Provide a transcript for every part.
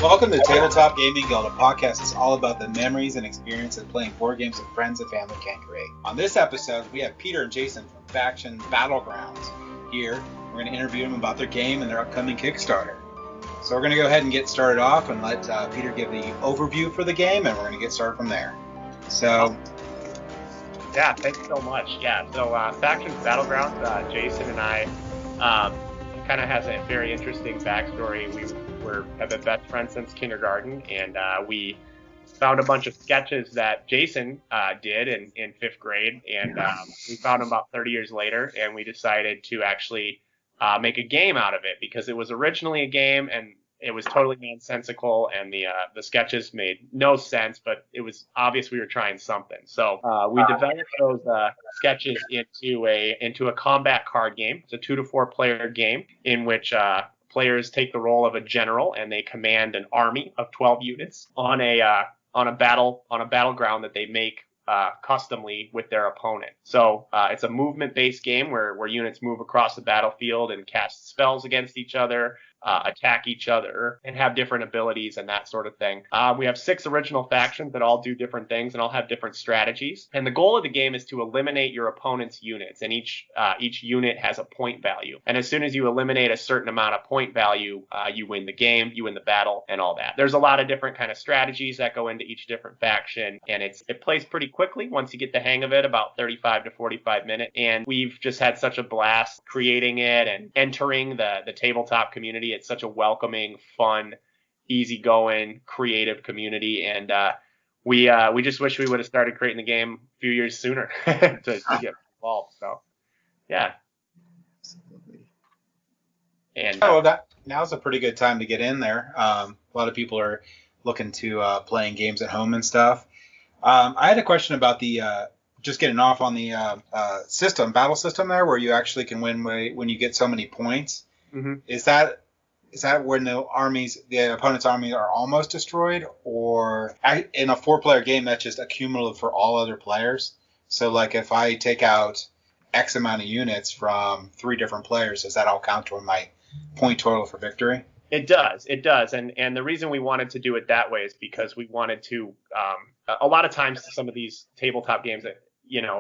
Welcome to Tabletop Gaming Guild, a podcast that's all about the memories and experience of playing board games that friends and family can't create. On this episode, we have Peter and Jason from faction Battlegrounds here. We're going to interview them about their game and their upcoming Kickstarter. So we're going to go ahead and get started off and let Peter give the overview for the game, and we're going to get started from there. So... Yeah, thanks so much. Yeah, so faction Battlegrounds, Jason and I kind of has a very interesting backstory. We have been best friends since kindergarten, and we found a bunch of sketches that Jason did in fifth grade, and we found them about 30 years later, and we decided to actually make a game out of it because it was originally a game and it was totally nonsensical, and the sketches made no sense, but it was obvious we were trying something. So we developed those sketches into a combat card game. It's a 2 to 4 player game in which players take the role of a general and they command an army of 12 units on a battleground that they make customly with their opponent. So it's a movement-based game where units move across the battlefield and cast spells against each other, attack each other, and have different abilities and that sort of thing. We have 6 original factions that all do different things and all have different strategies. And the goal of the game is to eliminate your opponent's units, and each unit has a point value. And as soon as you eliminate a certain amount of point value, you win the game, you win the battle, and all that. There's a lot of different kind of strategies that go into each different faction, and it plays pretty quickly once you get the hang of it, about 35 to 45 minutes. And we've just had such a blast creating it and entering the tabletop community. It's such a welcoming, fun, easygoing, creative community, and we just wish we would have started creating the game a few years sooner to get involved. So, yeah. And now's a pretty good time to get in there. A lot of people are looking to playing games at home and stuff. I had a question about the just getting off on the battle system there, where you actually can win when you get so many points. Mm-hmm. Is that when the opponent's army are almost destroyed, or in a 4-player game that's just accumulative for all other players? So like if I take out X amount of units from 3 different players, does that all count toward my point total for victory? It does. And the reason we wanted to do it that way is because we wanted to, a lot of times some of these tabletop games that,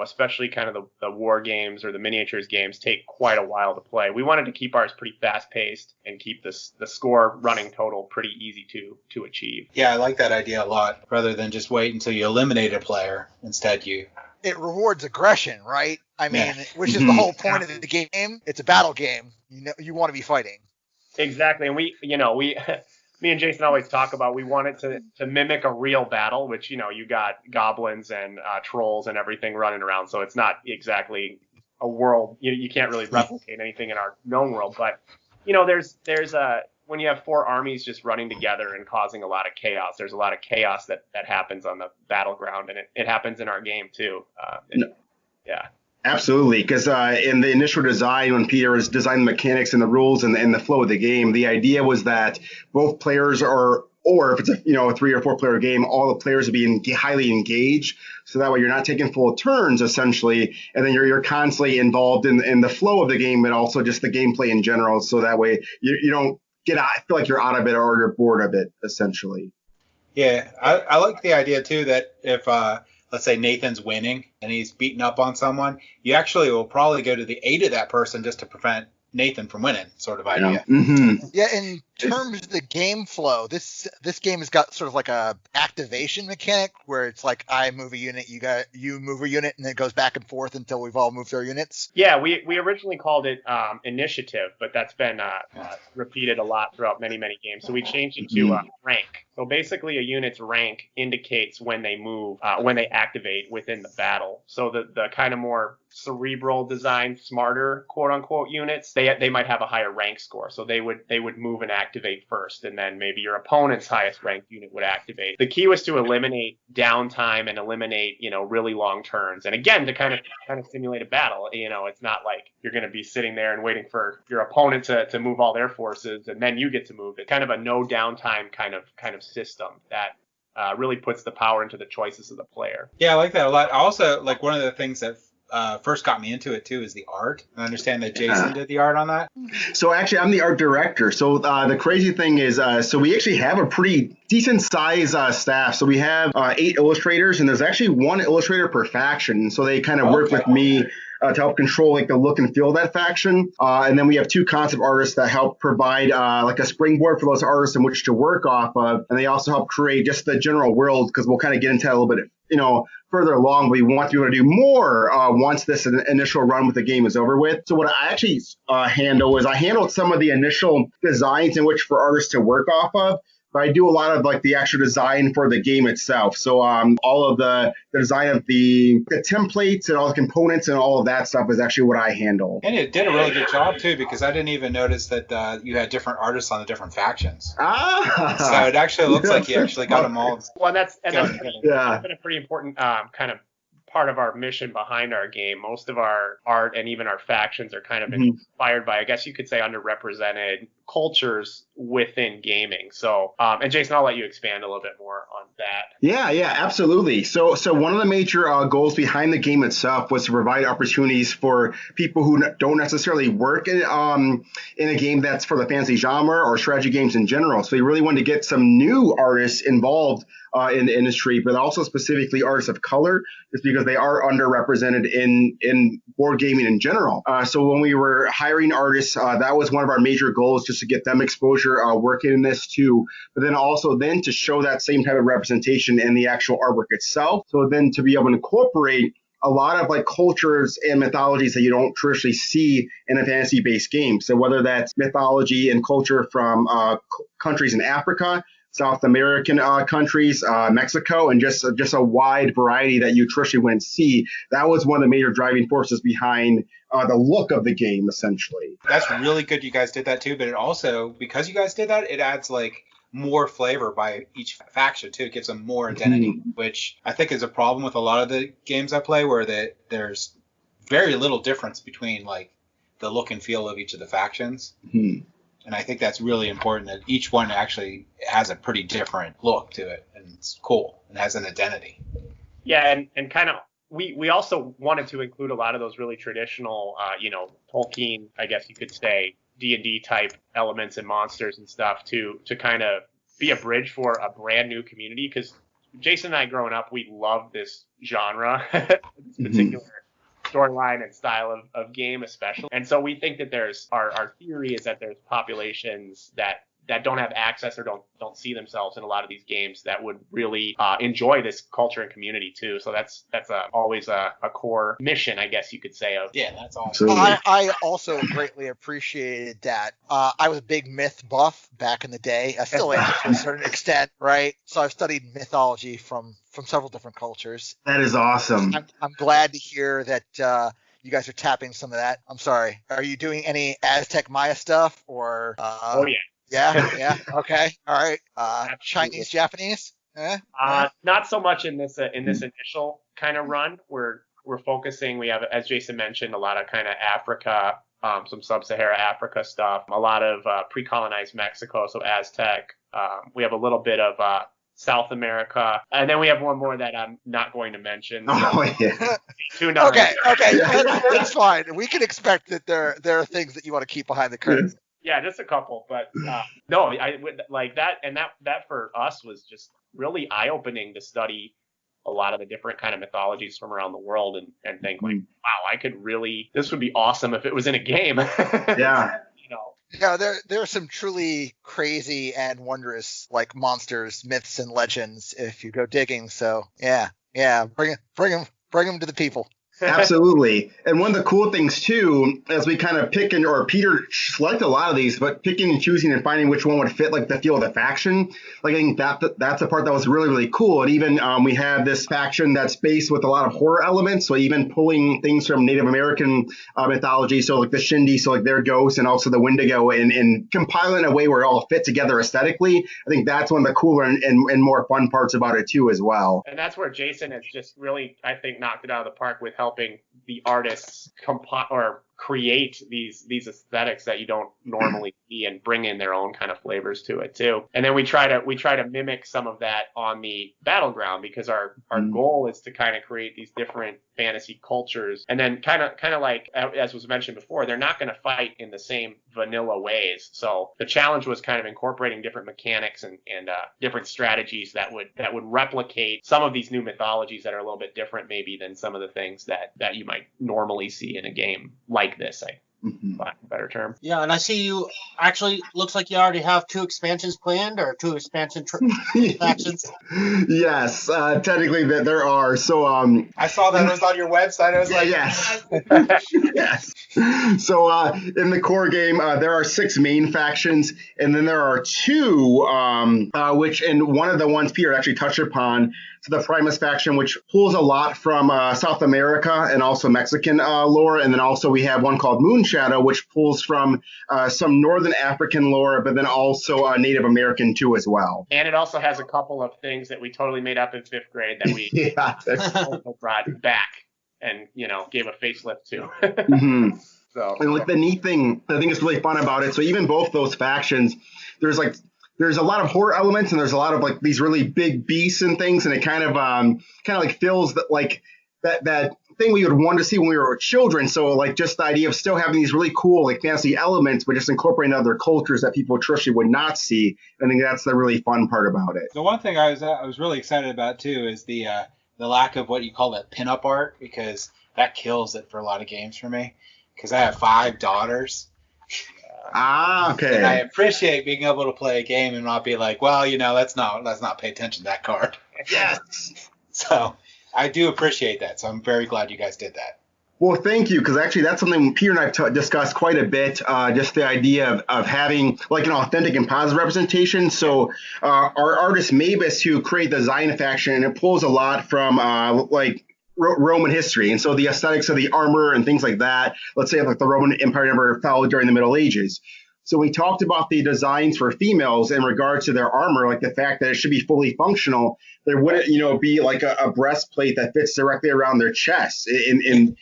especially kind of the war games or the miniatures games take quite a while to play. We wanted to keep ours pretty fast paced and keep the score running total pretty easy to achieve. Yeah, I like that idea a lot, rather than just wait until you eliminate a player. Instead, it rewards aggression, right? I mean, which is the whole point of the game. It's a battle game. You want to be fighting. Exactly. And me and Jason always talk about, we wanted to mimic a real battle, which, you got goblins and trolls and everything running around. So it's not exactly a world. You can't really replicate anything in our known world. But, there's when you have 4 armies just running together and causing a lot of chaos, there's a lot of chaos that happens on the battleground. And it happens in our game, too. Yeah. Absolutely, because in the initial design, when Peter was designing the mechanics and the rules and the flow of the game, the idea was that both players or if it's a 3 or 4 player game, all the players would be highly engaged. So that way you're not taking full turns essentially, and then you're constantly involved in the flow of the game, but also just the gameplay in general. So that way you don't feel like you're out of it or you're bored of it essentially. Yeah, I like the idea too that if let's say Nathan's winning and he's beating up on someone, you actually will probably go to the aid of that person just to prevent Nathan from winning, sort of idea. Mm-hmm. Yeah, in terms of the game flow, this game has got sort of like a activation mechanic where it's like I move a unit, you move a unit, and it goes back and forth until we've all moved our units. Yeah, we originally called it initiative, but that's been repeated a lot throughout many games. So we changed it to rank. So basically, a unit's rank indicates when they move, when they activate within the battle. So the kind of more cerebral design, smarter quote unquote units, they might have a higher rank score. So they would move and activate first, and then maybe your opponent's highest ranked unit would activate. The key was to eliminate downtime and eliminate really long turns. And again, to kind of simulate a battle. It's not like you're going to be sitting there and waiting for your opponent to move all their forces and then you get to move. It's kind of a no downtime kind of system that really puts the power into the choices of the player. Yeah, I like that a lot. Also, like one of the things that first got me into it too is the art. I understand that Jason did the art on that. So actually, I'm the art director. So the crazy thing is, so we actually have a pretty decent size staff. So we have 8 illustrators, and there's actually 1 illustrator per faction. So they kind of work with me to help control like the look and feel of that faction. And then we have 2 concept artists that help provide like a springboard for those artists in which to work off of. And they also help create just the general world, because we'll kind of get into that a little bit, further along. We want to be able to do more once this initial run with the game is over with. So what I actually handle is I handled some of the initial designs in which for artists to work off of. But I do a lot of like the actual design for the game itself. So all of the design of the templates and all the components and all of that stuff is actually what I handle. And it did a really good job too, because I didn't even notice that you had different artists on the different factions. So it actually looks like you actually got them all. Well, that's been a pretty important kind of part of our mission behind our game. Most of our art and even our factions are kind of inspired by, I guess you could say, underrepresented cultures within gaming. So, and Jason, I'll let you expand a little bit more on that. Yeah, absolutely. So one of the major goals behind the game itself was to provide opportunities for people who don't necessarily work in a game that's for the fantasy genre or strategy games in general. So we really wanted to get some new artists involved in the industry, but also specifically artists of color, just because they are underrepresented in board gaming in general. So when we were hiring artists, that was one of our major goals, just to get them exposure working in this too. But then also to show that same type of representation in the actual artwork itself. So then to be able to incorporate a lot of like cultures and mythologies that you don't traditionally see in a fantasy-based game. So whether that's mythology and culture from countries in Africa, South American countries, Mexico, and just a wide variety that you traditionally wouldn't see. That was one of the major driving forces behind the look of the game, essentially. That's really good you guys did that too, but it also, because you guys did that, it adds like more flavor by each faction too. It gives them more identity, which I think is a problem with a lot of the games I play, where there's very little difference between like the look and feel of each of the factions. And I think that's really important, that each one actually has a pretty different look to it, and it's cool and has an identity. Yeah, and kind of we also wanted to include a lot of those really traditional, Tolkien, I guess you could say, D&D type elements and monsters and stuff to kind of be a bridge for a brand new community. Because Jason and I, growing up, we love this genre, this particular storyline and style of game especially. And so we think that there's our theory is that there's populations that don't have access or don't see themselves in a lot of these games that would really enjoy this culture and community too. So that's always a core mission, I guess you could say. That's awesome. I also greatly appreciated that. I was a big myth buff back in the day. I still am to a certain extent, right? So I've studied mythology from several different cultures. That is awesome. I'm glad to hear that you guys are tapping some of that. I'm sorry. Are you doing any Aztec Maya stuff or? Oh yeah. Yeah. Okay. All right. Chinese, Japanese? Not so much in this initial kind of run. We're focusing. We have, as Jason mentioned, a lot of kind of Africa, some sub-Sahara Africa stuff, a lot of pre-colonized Mexico, so Aztec. We have a little bit of South America, and then we have one more that I'm not going to mention. Oh yeah. Okay. That's fine. We can expect that there are things that you want to keep behind the curtain. Yeah, just a couple, but no, I would like that, and that for us was just really eye-opening to study a lot of the different kind of mythologies from around the world and think like, wow, this would be awesome if it was in a game. Yeah. Yeah, there are some truly crazy and wondrous like monsters, myths, and legends if you go digging. So yeah, bring them to the people. Absolutely. And one of the cool things too, as we kind of Peter selected a lot of these, but picking and choosing and finding which one would fit like the feel of the faction, like I think that's the part that was really, really cool. And even we have this faction that's based with a lot of horror elements. So even pulling things from Native American mythology, so like the Shindy, so like their ghosts, and also the Wendigo, and compiling in a way where it all fit together aesthetically. I think that's one of the cooler and more fun parts about it too as well. And that's where Jason has just really, I think, knocked it out of the park with helping the artists create these aesthetics that you don't normally see and bring in their own kind of flavors to it too. And then we try to mimic some of that on the Battleground, because our goal is to kind of create these different fantasy cultures. And then kind of like, as was mentioned before, they're not going to fight in the same vanilla ways. So the challenge was kind of incorporating different mechanics and different strategies that would replicate some of these new mythologies that are a little bit different maybe than some of the things that you might normally see in a game like this, a better term. Yeah, and I see you actually looks like you already have 2 expansions planned, or 2 expansion factions. Yes, technically there are. So I saw that it was on your website. I was like, yes. Yes. So in the core game, there are 6 main factions, and then there are 2, which, and one of the ones Peter actually touched upon. So the Primus faction, which pulls a lot from South America and also Mexican lore. And then also we have one called Moonshadow, which pulls from some Northern African lore, but then also Native American too as well. And it also has a couple of things that we totally made up in 5th grade that we also brought back and, gave a facelift to. Mm-hmm. So, and like the neat thing, I think is really fun about it. So even both those factions, there's a lot of horror elements, and there's a lot of like these really big beasts and things, and it kind of like feels that thing we would want to see when we were children. So like just the idea of still having these really cool like fantasy elements, but just incorporating other cultures that people traditionally would not see. I think that's the really fun part about it. The one thing I was really excited about too is the lack of what you call that pinup art, because that kills it for a lot of games for me, because I have 5 daughters. Okay. And I appreciate being able to play a game and not be like, well, let's not pay attention to that card. Yes. So I do appreciate that. So I'm very glad you guys did that. Well, thank you, because actually that's something Peter and I have discussed quite a bit, just the idea of having like an authentic and positive representation. So our artist Mavis, who created the Zion faction, it pulls a lot from Roman history. And so the aesthetics of the armor and things like that, let's say like the Roman Empire never fell during the Middle Ages. So we talked about the designs for females in regards to their armor, like the fact that it should be fully functional. There wouldn't, be like a breastplate that fits directly around their chest. And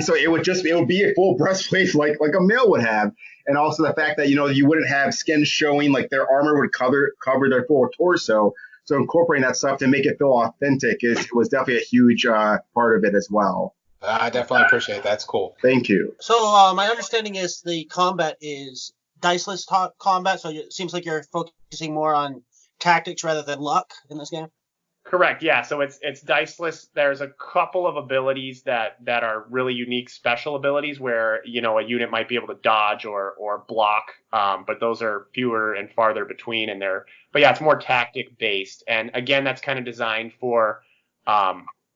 so it would be a full breastplate like a male would have. And also the fact that, you wouldn't have skin showing, like their armor would cover their full torso. So incorporating that stuff to make it feel authentic was definitely a huge part of it as well. I definitely appreciate it. That's cool. Thank you. So my understanding is the combat is diceless combat, so it seems like you're focusing more on tactics rather than luck in this game. Correct. Yeah. So it's diceless. There's a couple of abilities that are really unique special abilities where, a unit might be able to dodge or block. But those are fewer and farther between but yeah, it's more tactic based. And again, that's kind of designed for,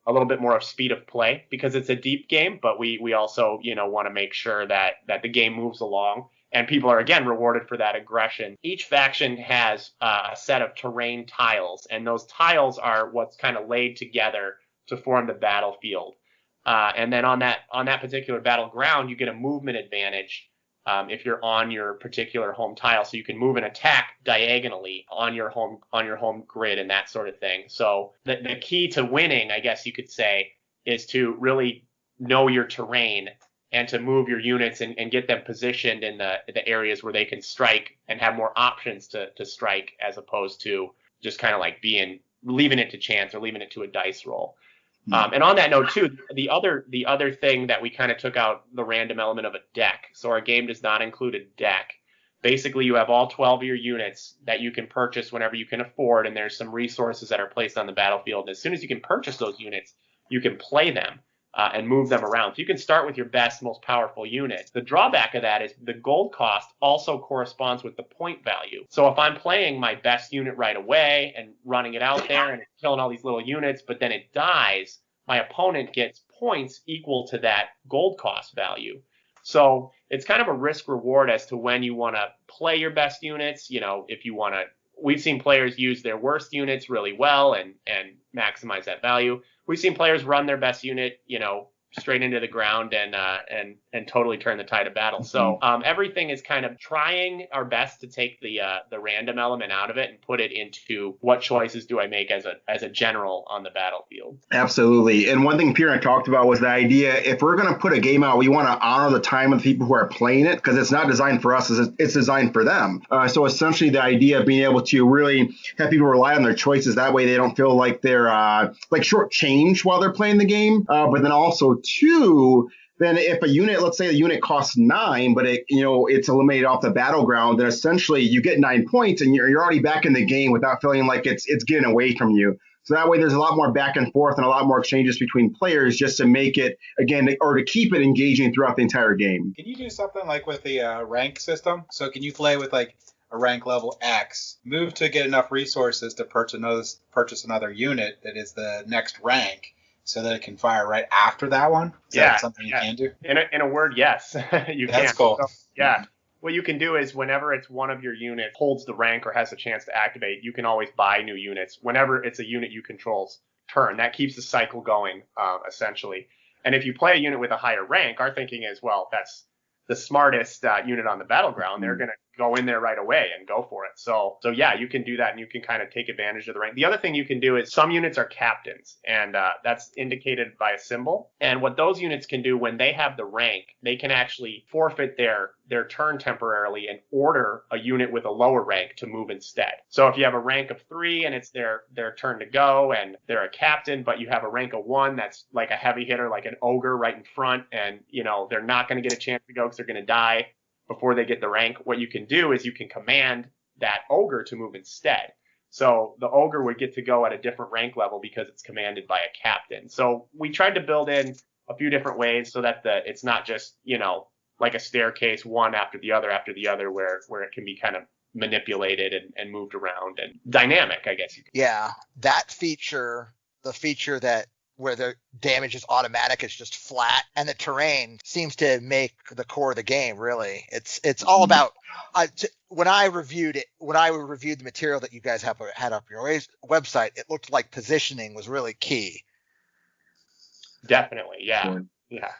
a little bit more of speed of play, because it's a deep game, but we also, want to make sure that the game moves along. And people are, again, rewarded for that aggression. Each faction has a set of terrain tiles, and those tiles are what's kind of laid together to form the battlefield. And then on that particular battleground, you get a movement advantage if you're on your particular home tile, so you can move and attack diagonally on your home grid and that sort of thing. So the key to winning, I guess you could say, is to really know your terrain and to move your units and get them positioned in the areas where they can strike and have more options to strike, as opposed to just kind of like leaving it to chance or leaving it to a dice roll. And on that note too, the other thing that we kind of took out the random element of a deck. So our game does not include a deck. Basically, you have all 12 of your units that you can purchase whenever you can afford, and there's some resources that are placed on the battlefield. And as soon as you can purchase those units, you can play them and move them around. So you can start with your best, most powerful unit. The drawback of that is the gold cost also corresponds with the point value. So if I'm playing my best unit right away and running it out there and killing all these little units, but then it dies, my opponent gets points equal to that gold cost value. So it's kind of a risk reward as to when you want to play your best units. If you want to, we've seen players use their worst units really well and maximize that value. We've seen players run their best unit, straight into the ground and totally turn the tide of battle. So everything is kind of trying our best to take the random element out of it and put it into what choices do I make as a general on the battlefield. Absolutely. And one thing Peter and I talked about was the idea, if we're going to put a game out, we want to honor the time of the people who are playing it, because it's not designed for us, it's designed for them. So essentially the idea of being able to really have people rely on their choices, that way they don't feel like they're like shortchanged while they're playing the game. But then also too, then if a unit, let's say a unit costs 9, but it's eliminated off the battleground, then essentially you get 9 points and you're already back in the game without feeling like it's getting away from you. So that way there's a lot more back and forth and a lot more exchanges between players, just to make it, again, or to keep it engaging throughout the entire game. Can you do something like with the rank system? So can you play with like a rank level X, move to get enough resources to purchase another unit that is the next rank, so that it can fire right after that one? Is that something you can do? In a word, yes. You That's can. cool. So, yeah. What you can do is whenever it's one of your units holds the rank or has a chance to activate, you can always buy new units whenever it's a unit you control's turn. That keeps the cycle going, essentially. And if you play a unit with a higher rank, our thinking is, well, that's the smartest unit on the battleground. They're going to go in there right away and go for it. So yeah, you can do that, and you can kind of take advantage of the rank. The other thing you can do is some units are captains, and that's indicated by a symbol. And what those units can do when they have the rank, they can actually forfeit their turn temporarily and order a unit with a lower rank to move instead. So if you have a rank of 3 and it's their turn to go and they're a captain, but you have a rank of 1 that's like a heavy hitter, like an ogre right in front, and they're not going to get a chance to go because they're going to die before they get the rank, what you can do is you can command that ogre to move instead. So the ogre would get to go at a different rank level because it's commanded by a captain. So we tried to build in a few different ways so that it's not just, like a staircase, one after the other where it can be kind of manipulated and moved around and dynamic, I guess you could say. Yeah, that feature, the feature that where the damage is automatic, it's just flat, and the terrain seems to make the core of the game. Really, it's all about. When I reviewed the material that you guys had up your website, it looked like positioning was really key. Definitely, yeah, sure. Yeah.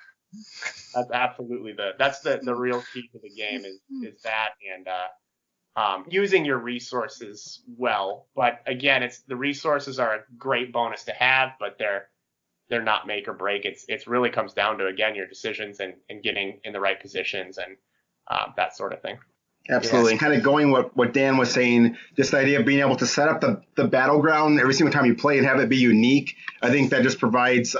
That's absolutely that's the real key to the game is that, and using your resources well. But again, the resources are a great bonus to have, but they're not make or break. It's really comes down to, again, your decisions and getting in the right positions and that sort of thing. Absolutely. And kind of going what Dan was saying, just the idea of being able to set up the battleground every single time you play and have it be unique. I think that just provides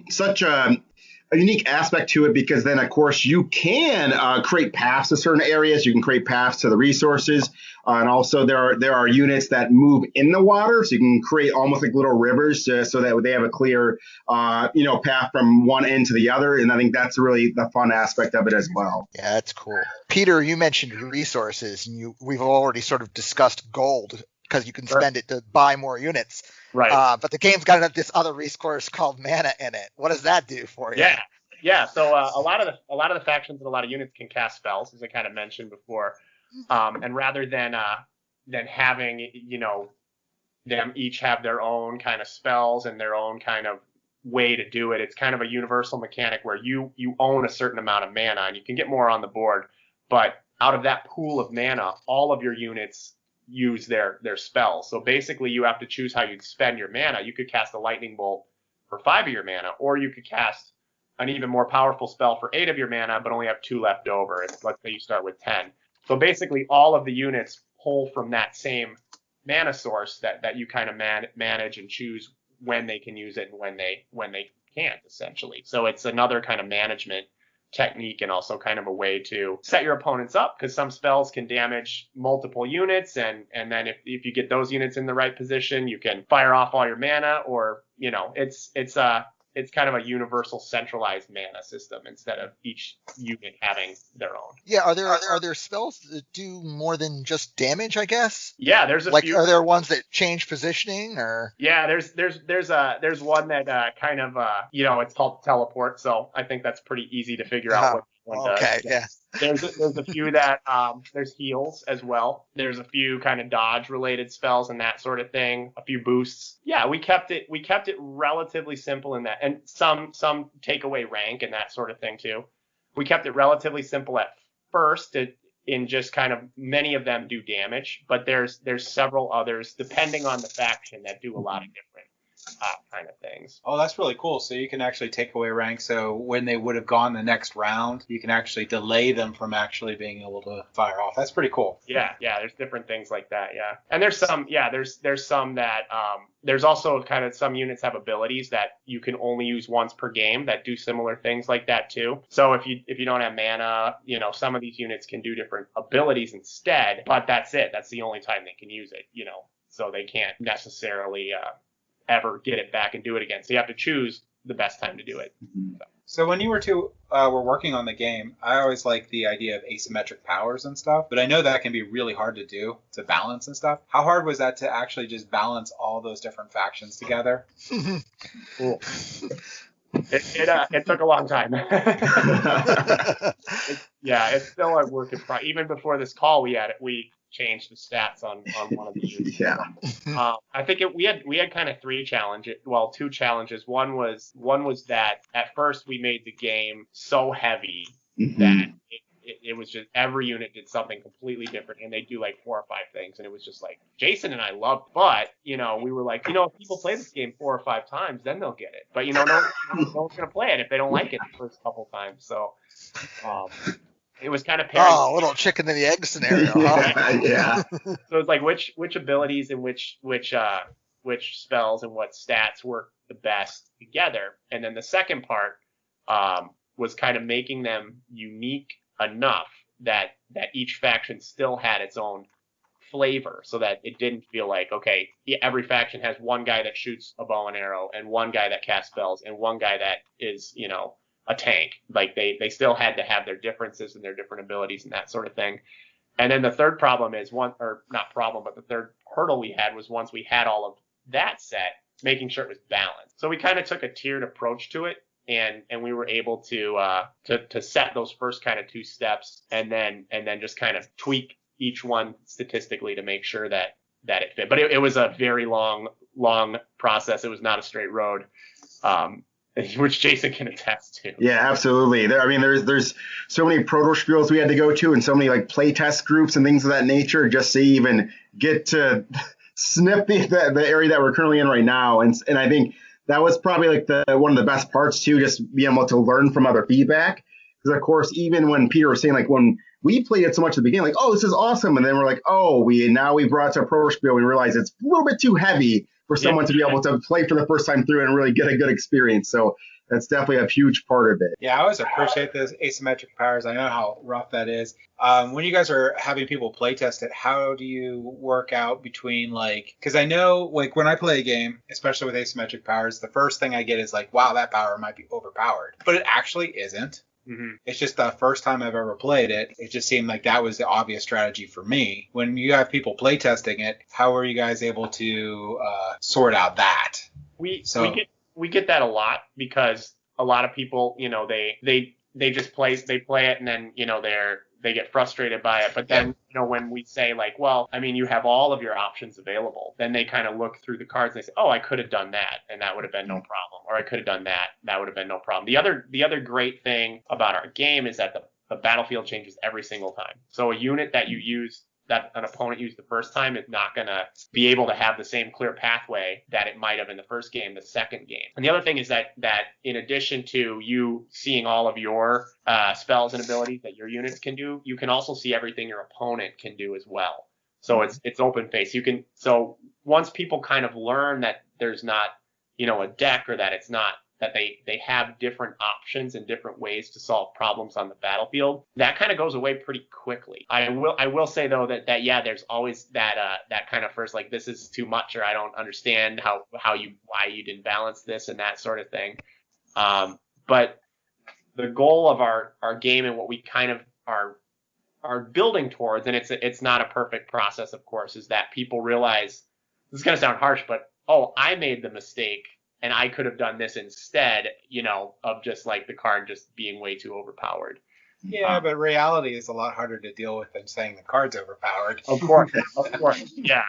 such a unique aspect to it, because then, of course, you can create paths to certain areas. You can create paths to the resources. And also there are units that move in the water, so you can create almost like little rivers so that they have a clear, path from one end to the other. And I think that's really the fun aspect of it as well. Yeah, that's cool. Peter, you mentioned resources, and we've already sort of discussed gold, because you can spend it to buy more units. Right. But the game's got this other resource called mana in it. What does that do for you? Yeah. So a lot of the factions and a lot of units can cast spells, as I kind of mentioned before. And rather than having them each have their own kind of spells and their own kind of way to do it, it's kind of a universal mechanic where you own a certain amount of mana, and you can get more on the board. But out of that pool of mana, all of your units use their spells. So basically you have to choose how you'd spend your mana. You could cast a lightning bolt for 5 of your mana, or you could cast an even more powerful spell for 8 of your mana, but only have 2 left over. And let's say you start with 10. So basically all of the units pull from that same mana source that you kind of manage and choose when they can use it and when they can't, essentially. So it's another kind of management technique, and also kind of a way to set your opponents up, because some spells can damage multiple units, and then if you get those units in the right position, you can fire off all your mana, or it's kind of a universal centralized mana system instead of each unit having their own. Yeah, are there spells that do more than just damage, I guess? Yeah, there's a few. Are there ones that change positioning, or? Yeah, there's one that kind of it's called teleport, so I think that's pretty easy to figure out one does. Okay, yeah. There's a few that there's heals as well. There's a few kind of dodge related spells and that sort of thing. A few boosts. Yeah, we kept it relatively simple in that, and some take away rank and that sort of thing too. We kept it relatively simple at first. In just kind of many of them do damage, but there's several others depending on the faction that do a lot of different kind of things. Oh, that's really cool. So you can actually take away rank. So when they would have gone the next round, you can actually delay them from actually being able to fire off. That's pretty cool. Yeah, there's different things like that. Yeah, and there's some that there's also kind of some units have abilities that you can only use once per game that do similar things like that too. So if you don't have mana, some of these units can do different abilities instead, but that's it. That's the only time they can use it. So they can't necessarily ever get it back and do it again. So you have to choose the best time to do it. So when you were working on the game, I always like the idea of asymmetric powers and stuff, but I know that can be really hard to do, to balance and stuff. How hard was that to actually just balance all those different factions together? Cool. It took a long time. It's still a work in progress. Even before this call, we changed the stats on one of the units. Yeah. I think we had kind of two challenges. One was that at first we made the game so heavy that it was just every unit did something completely different, and they do like 4 or 5 things, and it was just like Jason and I loved it. But we were like, if people play this game 4 or 5 times, then they'll get it. But no one's gonna play it if they don't like it the first couple times. So it was kind of pairing. Oh, a little chicken and the egg scenario, huh? Yeah. So it's like which abilities and which spells and what stats work the best together. And then the second part was kind of making them unique enough that each faction still had its own flavor, so that it didn't feel like, okay, every faction has one guy that shoots a bow and arrow and one guy that casts spells and one guy that is, a tank. Like they still had to have their differences and their different abilities and that sort of thing. And then the third problem is the third hurdle we had was once we had all of that set, making sure it was balanced. So we kind of took a tiered approach to it, and we were able to set those first kind of 2 steps, and then just kind of tweak each one statistically to make sure that it fit. But it was a very long process. It was not a straight road. Which Jason can attest to. Yeah, absolutely. There's so many proto spiels we had to go to, and so many like playtest groups and things of that nature, just to even get to snip the area that we're currently in right now. And I think that was probably like one of the best parts too, just being able to learn from other feedback. Because of course, even when Peter was saying, like, when we played it so much at the beginning, like, oh, this is awesome, and then we're like, oh, we brought it to a proto spiel, we realize it's a little bit too heavy for someone to be able to play for the first time through and really get a good experience. So that's definitely a huge part of it. Yeah, I always appreciate those asymmetric powers. I know how rough that is. When you guys are having people play test it, how do you work out between, like, because I know, like, when I play a game, especially with asymmetric powers, the first thing I get is like, wow, that power might be overpowered. But it actually isn't. Mm-hmm. It's just the first time I've ever played it. It just seemed like that was the obvious strategy for me. When you have people playtesting it, how are you guys able to sort out that? We get that a lot, because a lot of people, they just play it, and then they get frustrated by it. But then when we say, like, well, I mean, you have all of your options available, then they kind of look through the cards and they say, oh, I could have done that, and that would have been no problem, or I could have done that would have been no problem. The other great thing about our game is that the battlefield changes every single time. So a unit that you use, that an opponent used the first time, is not going to be able to have the same clear pathway that it might have in the first game, the second game. And the other thing is that in addition to you seeing all of your spells and abilities that your units can do, you can also see everything your opponent can do as well. So it's open face. So once people kind of learn that there's not, a deck, or that it's not, that they have different options and different ways to solve problems on the battlefield, that kind of goes away pretty quickly. I will say though that there's always that kind of first, like, this is too much, or I don't understand why you didn't balance this and that sort of thing. But the goal of our game and what we kind of are building towards, and it's not a perfect process, of course, is that people realize, this is going to sound harsh, but, oh, I made the mistake, and I could have done this instead, of just like the card just being way too overpowered. Yeah, but reality is a lot harder to deal with than saying the card's overpowered. Of course, yeah.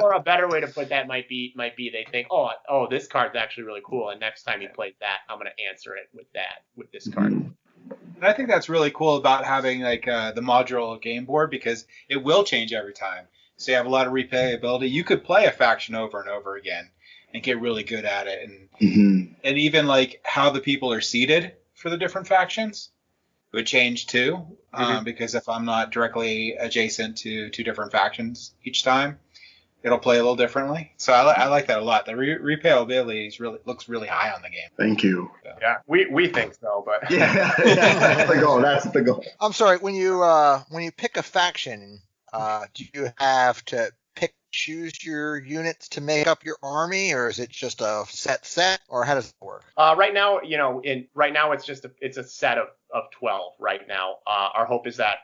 Or a better way to put that might be they think, oh, this card's actually really cool, and next time he plays that, I'm gonna answer it with this card. And I think that's really cool about having like the modular game board, because it will change every time. So you have a lot of replayability. You could play a faction over and over again and get really good at it, and even like how the people are seated for the different factions would change too, because if I'm not directly adjacent to two different factions each time, it'll play a little differently. So I like that a lot. The replayability looks really high on the game. Thank you. So. Yeah, we think so, but yeah, that's the goal. That's the goal. I'm sorry, when you pick a faction, do you have to choose your units to make up your army, or is it just a set, or how does it work? Right now, it's just a set of 12 right now. Our hope is that,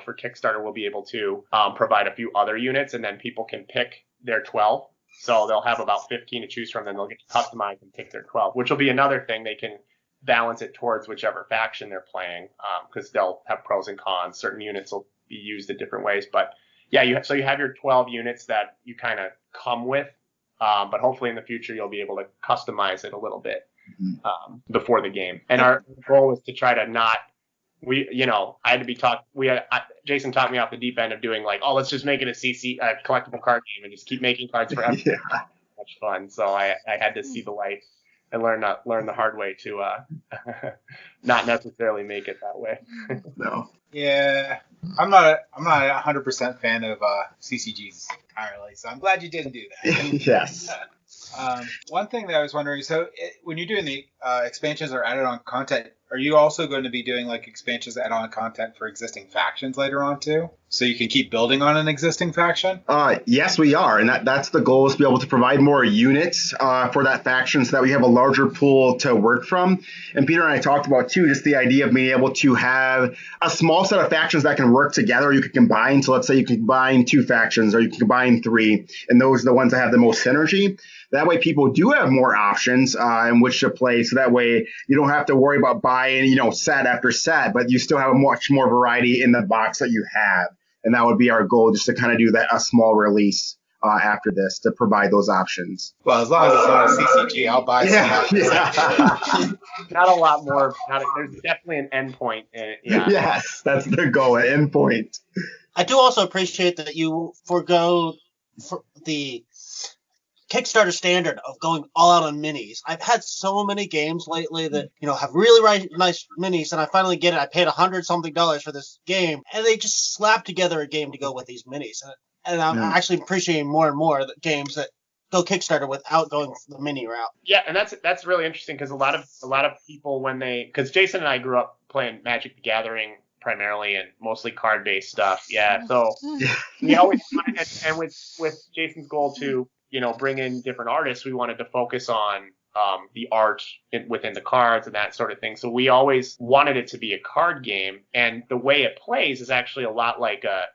for Kickstarter, we'll be able to provide a few other units, and then people can pick their 12. So they'll have about 15 to choose from, then they'll get to customize and pick their 12, which will be another thing. They can balance it towards whichever faction they're playing, because they'll have pros and cons. Certain units will be used in different ways, but yeah, you have your 12 units that you kind of come with, but hopefully in the future you'll be able to customize it a little bit before the game. And our goal is to try to not, I had to be taught. Jason taught me off the deep end of doing like, let's just make it a collectible card game and just keep making cards forever. Yeah. Much fun. So I had to see the light and learn the hard way to not necessarily make it that way. No. Yeah, I'm not a 100% fan of CCGs entirely, so I'm glad you didn't do that. Yes. One thing that I was wondering, when you're doing the expansions or added-on content, are you also going to be doing like expansions, add-on content for existing factions later on too, so you can keep building on an existing faction? Yes, we are, and that's the goal, is to be able to provide more units for that faction, so that we have a larger pool to work from. And Peter and I talked about too, just the idea of being able to have a small set of factions that can work together. You can combine, so let's say you can combine 2 factions, or you can combine 3, and those are the ones that have the most synergy. That way people do have more options in which to play, so that way you don't have to worry about buying, set after set, but you still have a much more variety in the box that you have. And that would be our goal, just to kind of do a small release after this to provide those options. Well, as long as it's not a CCG, I'll buy some. Yeah. Not a lot more. There's definitely an endpoint. Yes, that's the goal, an endpoint. I do also appreciate that you forgo the Kickstarter standard of going all out on minis. I've had so many games lately that, have really nice minis, and I finally get it. I paid $100-something for this game, and they just slap together a game to go with these minis. And I'm actually appreciating more and more the games that go Kickstarter without going the mini route. Yeah, and that's really interesting, because a lot of people, because Jason and I grew up playing Magic the Gathering primarily, and mostly card-based stuff. Yeah, so we always wanted, and with Jason's goal to bring in different artists, we wanted to focus on the art within the cards and that sort of thing. So we always wanted it to be a card game, and the way it plays is actually a lot like a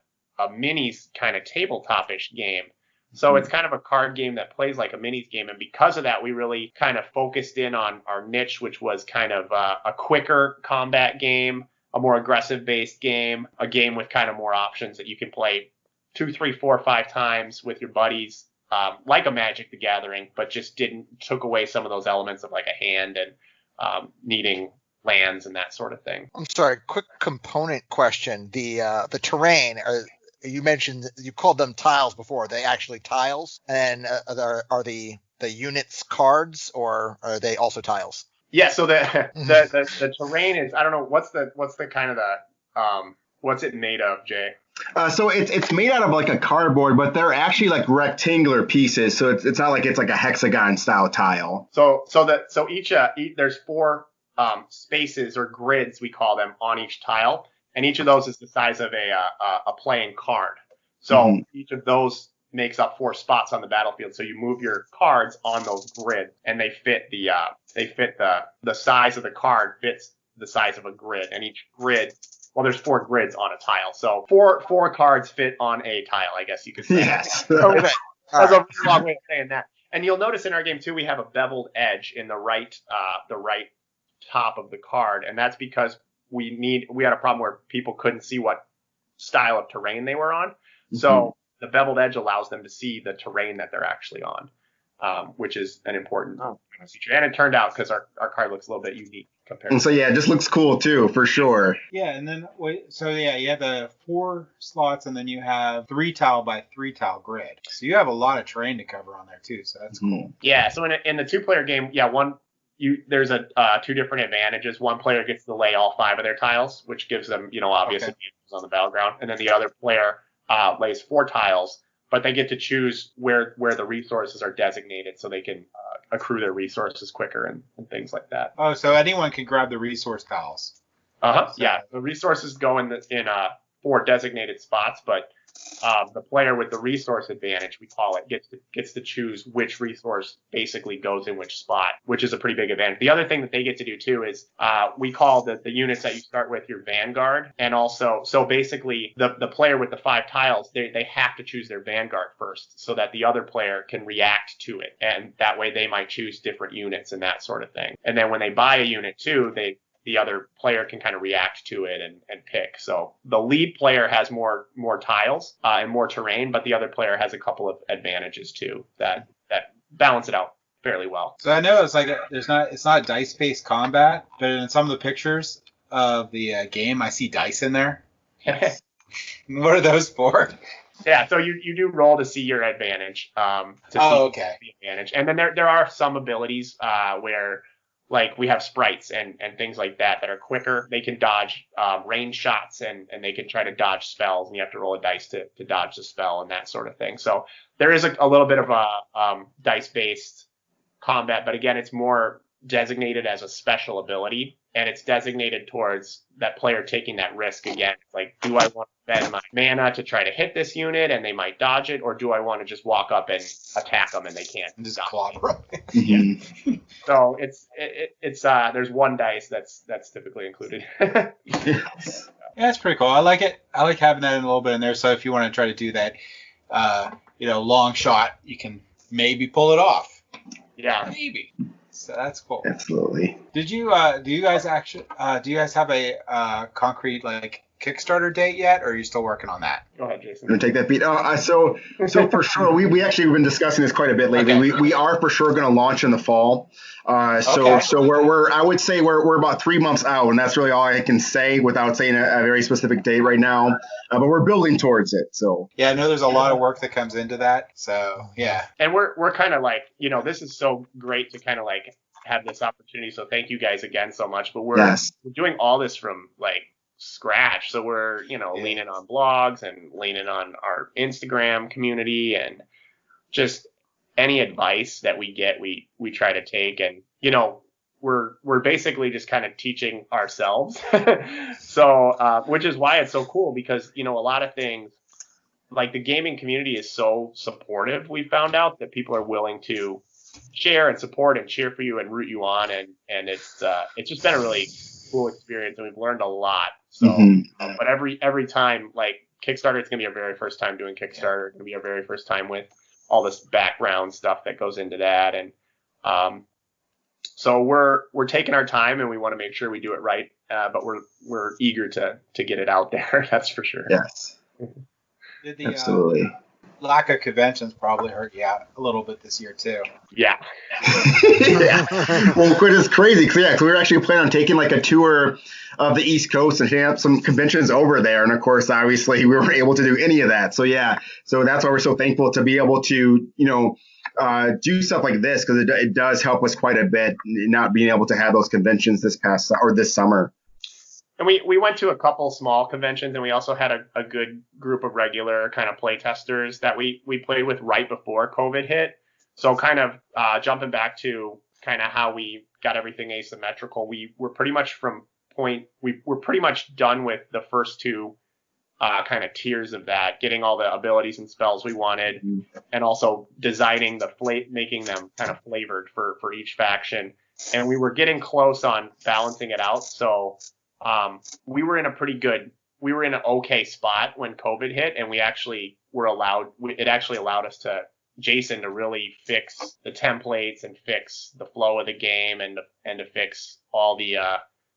minis kind of tabletop-ish game. So it's kind of a card game that plays like a minis game, and because of that, we really kind of focused in on our niche, which was kind of a quicker combat game, a more aggressive-based game, a game with kind of more options that you can play 2, 3, 4, 5 times with your buddies. Like a Magic the Gathering, but just took away some of those elements of like a hand and needing lands and that sort of thing. I'm sorry, quick component question. The terrain, you mentioned, you called them tiles before. Are they actually tiles? And are the units cards, or are they also tiles? Yeah, so the terrain is, I don't know, what's the kind of what's it made of, Jay? So it's made out of like a cardboard, but they're actually like rectangular pieces. So it's not like it's like a hexagon style tile. So each there's 4 spaces or grids, we call them, on each tile, and each of those is the size of a playing card. So each of those makes up 4 spots on the battlefield. So you move your cards on those grids, and they fit the size of the card fits the size of a grid, and each grid. Well, there's 4 grids on a tile, so four cards fit on a tile, I guess you could say. Yes. Okay. That's a long way of saying that. And you'll notice in our game too, we have a beveled edge in the right top of the card, and that's because we had a problem where people couldn't see what style of terrain they were on. So the beveled edge allows them to see the terrain that they're actually on, which is an important feature. And it turned out because our card looks a little bit unique compared. And so yeah, it just looks cool too, for sure. Yeah, and then you have the 4 slots, and then you have 3 tile by 3 tile grid. So you have a lot of terrain to cover on there too. So that's cool. Yeah. So in the 2-player game, there's 2 different advantages. One player gets to lay all 5 of their tiles, which gives them obvious advantages on the battleground, and then the other player lays 4 tiles, but they get to choose where the resources are designated so they can accrue their resources quicker and things like that. Oh, so anyone can grab the resource tiles. Yeah, the resources go in 4 designated spots, but the player with the resource advantage, we call it, gets to choose which resource basically goes in which spot, which is a pretty big advantage. The other thing that they get to do too is we call the units that you start with your vanguard, and also so basically the player with the 5 tiles, they have to choose their vanguard first so that the other player can react to it, and that way they might choose different units and that sort of thing. And then when they buy a unit too, the other player can kind of react to it and pick. So the lead player has more tiles and more terrain, but the other player has a couple of advantages too that balance it out fairly well. So I know it's like it's not dice-based combat, but in some of the pictures of the game, I see dice in there. What are those for? Yeah, so you do roll to see your advantage. The advantage, and then there are some abilities where, like, we have sprites and things like that are quicker. They can dodge range shots and they can try to dodge spells, and you have to roll a dice to dodge the spell and that sort of thing. So there is a little bit of a dice-based combat, but again, it's more designated as a special ability, and it's designated towards that player taking that risk again. Like, do I want to spend my mana to try to hit this unit and they might dodge it, or do I want to just walk up and attack them and they can't? And just clobber them. So it's there's 1 dice that's typically included. Yeah, it's pretty cool. I like it. I like having that in a little bit in there. So if you want to try to do that, long shot, you can maybe pull it off. Yeah, maybe. So that's cool. Absolutely. Did you do you guys have a concrete like Kickstarter date yet, or are you still working on that? Go ahead, Jason. I'm gonna take that beat. So for sure, we actually have been discussing this quite a bit lately. Okay. We are for sure going to launch in the fall. So we're I would say we're about 3 months out, and that's really all I can say without saying a very specific date right now. But we're building towards it. So yeah, I know there's a lot of work that comes into that. So yeah, and we're kind of like, this is so great to kind of like have this opportunity. So thank you guys again so much. But we're doing all this from like scratch, so we're leaning on blogs and leaning on our Instagram community, and just any advice that we get we try to take, and we're basically just kind of teaching ourselves. So which is why it's so cool, because a lot of things, like the gaming community is so supportive. We found out that people are willing to share and support and cheer for you and root you on, and it's just been a really cool experience, and we've learned a lot. So, but every time, like Kickstarter, it's gonna be our very first time doing Kickstarter. It's gonna be our very first time with all this background stuff that goes into that, and so we're taking our time, and we want to make sure we do it right. But we're eager to get it out there. That's for sure. Yes. Absolutely. Lack of conventions probably hurt you out a little bit this year too. Yeah. Yeah. Well, it's crazy. Cause we were actually planning on taking like a tour of the East Coast and hitting up some conventions over there. And of course, obviously, we weren't able to do any of that. So yeah. So that's why we're so thankful to be able to, do stuff like this, because it does help us quite a bit, not being able to have those conventions this summer. And we went to a couple small conventions, and we also had a good group of regular kind of play testers that we played with right before COVID hit. So kind of jumping back to kind of how we got everything asymmetrical, we're pretty much we're pretty much done with the first 2 kind of tiers of that, getting all the abilities and spells we wanted, and also designing making them kind of flavored for each faction. And we were getting close on balancing it out. So we were in an okay spot when COVID hit, and it actually allowed us Jason to really fix the templates and fix the flow of the game, and to fix all the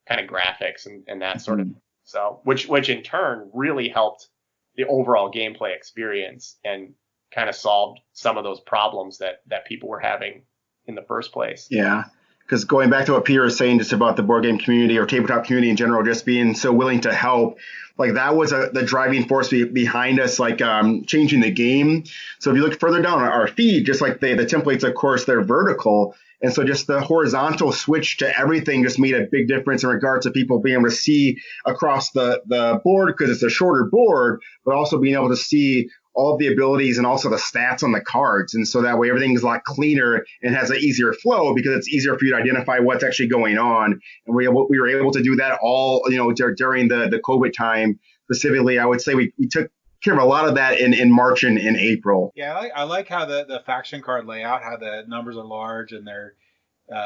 kind of graphics and that sort of thing. So which in turn really helped the overall gameplay experience and kind of solved some of those problems that people were having in the first place. Yeah. Because going back to what Peter was saying just about the board game community or tabletop community in general, just being so willing to help, like that was the driving force behind us, like changing the game. So if you look further down our feed, just like the templates, of course, they're vertical. And so just the horizontal switch to everything just made a big difference in regards to people being able to see across the board because it's a shorter board, but also being able to see all of the abilities and also the stats on the cards. And so that way everything is a lot cleaner and has an easier flow because it's easier for you to identify what's actually going on. And we were able to do that all, during the COVID time. Specifically, I would say we took care of a lot of that in March and in April. Yeah, I like how the faction card layout, how the numbers are large and their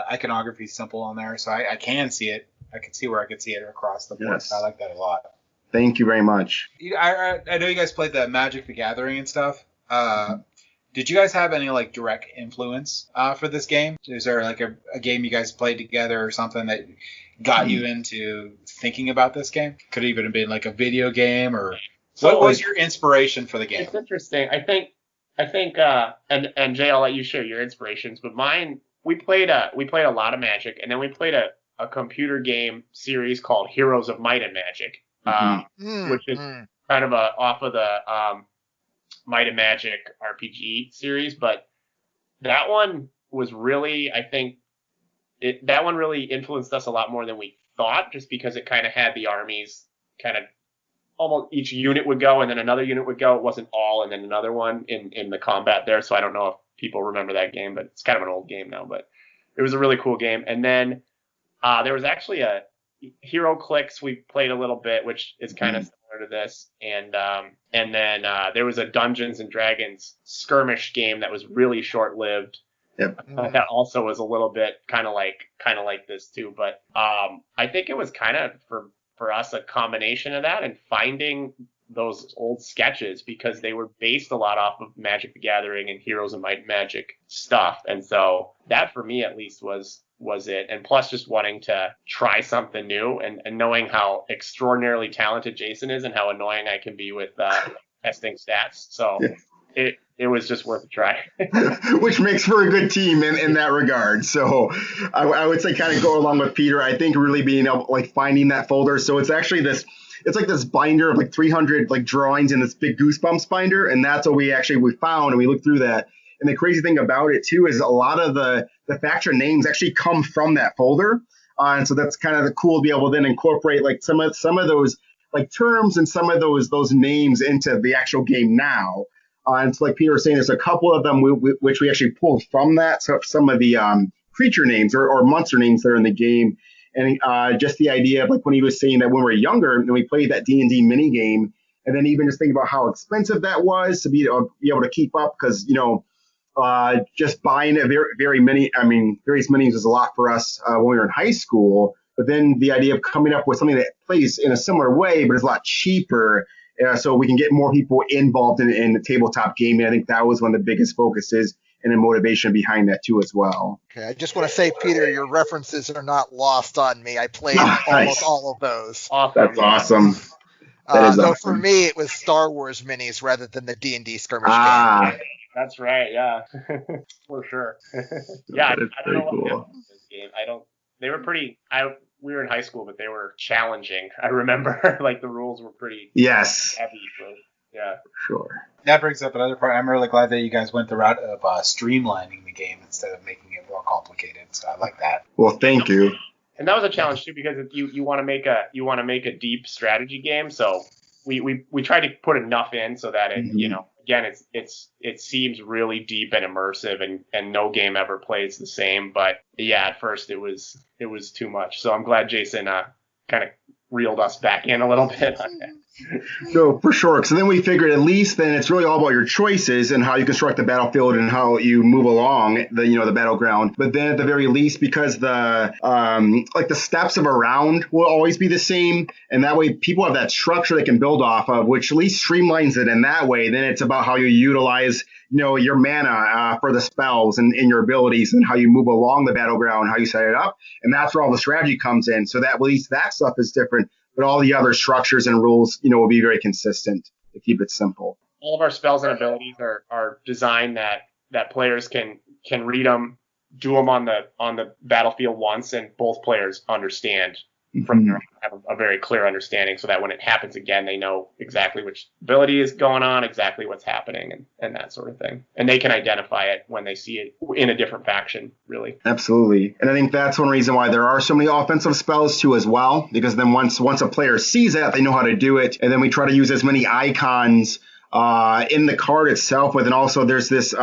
iconography is simple on there. So I can see it. I can see where I could see it across the board. Yes. I like that a lot. Thank you very much. I know you guys played the Magic the Gathering and stuff. Did you guys have any like direct influence for this game? Is there like a game you guys played together or something that got you into thinking about this game? Could even have been like a video game or what was your inspiration for the game? It's interesting. I think and Jay, I'll let you share your inspirations, but mine, we played a lot of Magic, and then we played a computer game series called Heroes of Might and Magic. Which is kind of off of the Might and Magic RPG series, but that one was really, I think, that one really influenced us a lot more than we thought, just because it kind of had the armies kind of almost each unit would go and then another unit would go. It wasn't all and then another one in the combat there, so I don't know if people remember that game, but it's kind of an old game now, but it was a really cool game. And then there was actually a Hero Clicks we played a little bit, which is kind of similar to this, and then there was a Dungeons and Dragons skirmish game that was really short lived. Yep. That also was a little bit kind of like this too, but I think it was kind of for us a combination of that and finding those old sketches because they were based a lot off of Magic the Gathering and Heroes of Might and Magic stuff, and so that for me at least was it. And plus just wanting to try something new and knowing how extraordinarily talented Jason is and how annoying I can be with testing stats. So it was just worth a try. Which makes for a good team in that regard. So I would say kind of go along with Peter. I think really being able like finding that folder. So it's actually it's like this binder of like 300 like drawings in this big Goosebumps binder. And that's what we found and we looked through that. And the crazy thing about it too is a lot of the faction names actually come from that folder, and so that's kind of the cool to be able to then incorporate like some of those like terms and some of those names into the actual game now. And so like Peter was saying, there's a couple of them which we actually pulled from that. So some of the creature names or monster names that are in the game, and just the idea of like when he was saying that when we were younger and we played that D&D mini game, and then even just think about how expensive that was to be able to keep up because just buying various minis was a lot for us when we were in high school. But then the idea of coming up with something that plays in a similar way, but is a lot cheaper, so we can get more people involved in the tabletop gaming. I think that was one of the biggest focuses and the motivation behind that too as well. Okay, I just want to say, Peter, your references are not lost on me. I played almost all of those. Awesome. That's awesome. That is though awesome. for me, it was Star Wars minis rather than the D&D skirmish game. That's right, yeah. For sure. Yeah, I don't know what happened with this game. They were pretty, we were in high school, but they were challenging. I remember, like, the rules were pretty heavy. So, yeah. Sure. That brings up another part. I'm really glad that you guys went the route of streamlining the game instead of making it more complicated. So I like that. Well, thank you. And that was a challenge, too, because you want to make a deep strategy game, so we tried to put enough in so that it, again, it seems really deep and immersive, and no game ever plays the same. But yeah, at first it was too much. So I'm glad Jason kind of reeled us back in a little bit on that. No, for sure. So then we figured at least then it's really all about your choices and how you construct the battlefield and how you move along the battleground. But then at the very least, because the like the steps of a round will always be the same, and that way people have that structure they can build off of, which at least streamlines it in that way. Then it's about how you utilize your mana for the spells and your abilities and how you move along the battleground, how you set it up, and that's where all the strategy comes in. So that at least that stuff is different. But all the other structures and rules, will be very consistent to keep it simple. All of our spells and abilities are designed that players can read them, do them on the battlefield once, and both players understand from there, have a very clear understanding, so that when it happens again, they know exactly which ability is going on, exactly what's happening, and that sort of thing. And they can identify it when they see it in a different faction, really. Absolutely. And I think that's one reason why there are so many offensive spells too as well, because then once a player sees that, they know how to do it. And then we try to use as many icons in the card itself, but then also there's this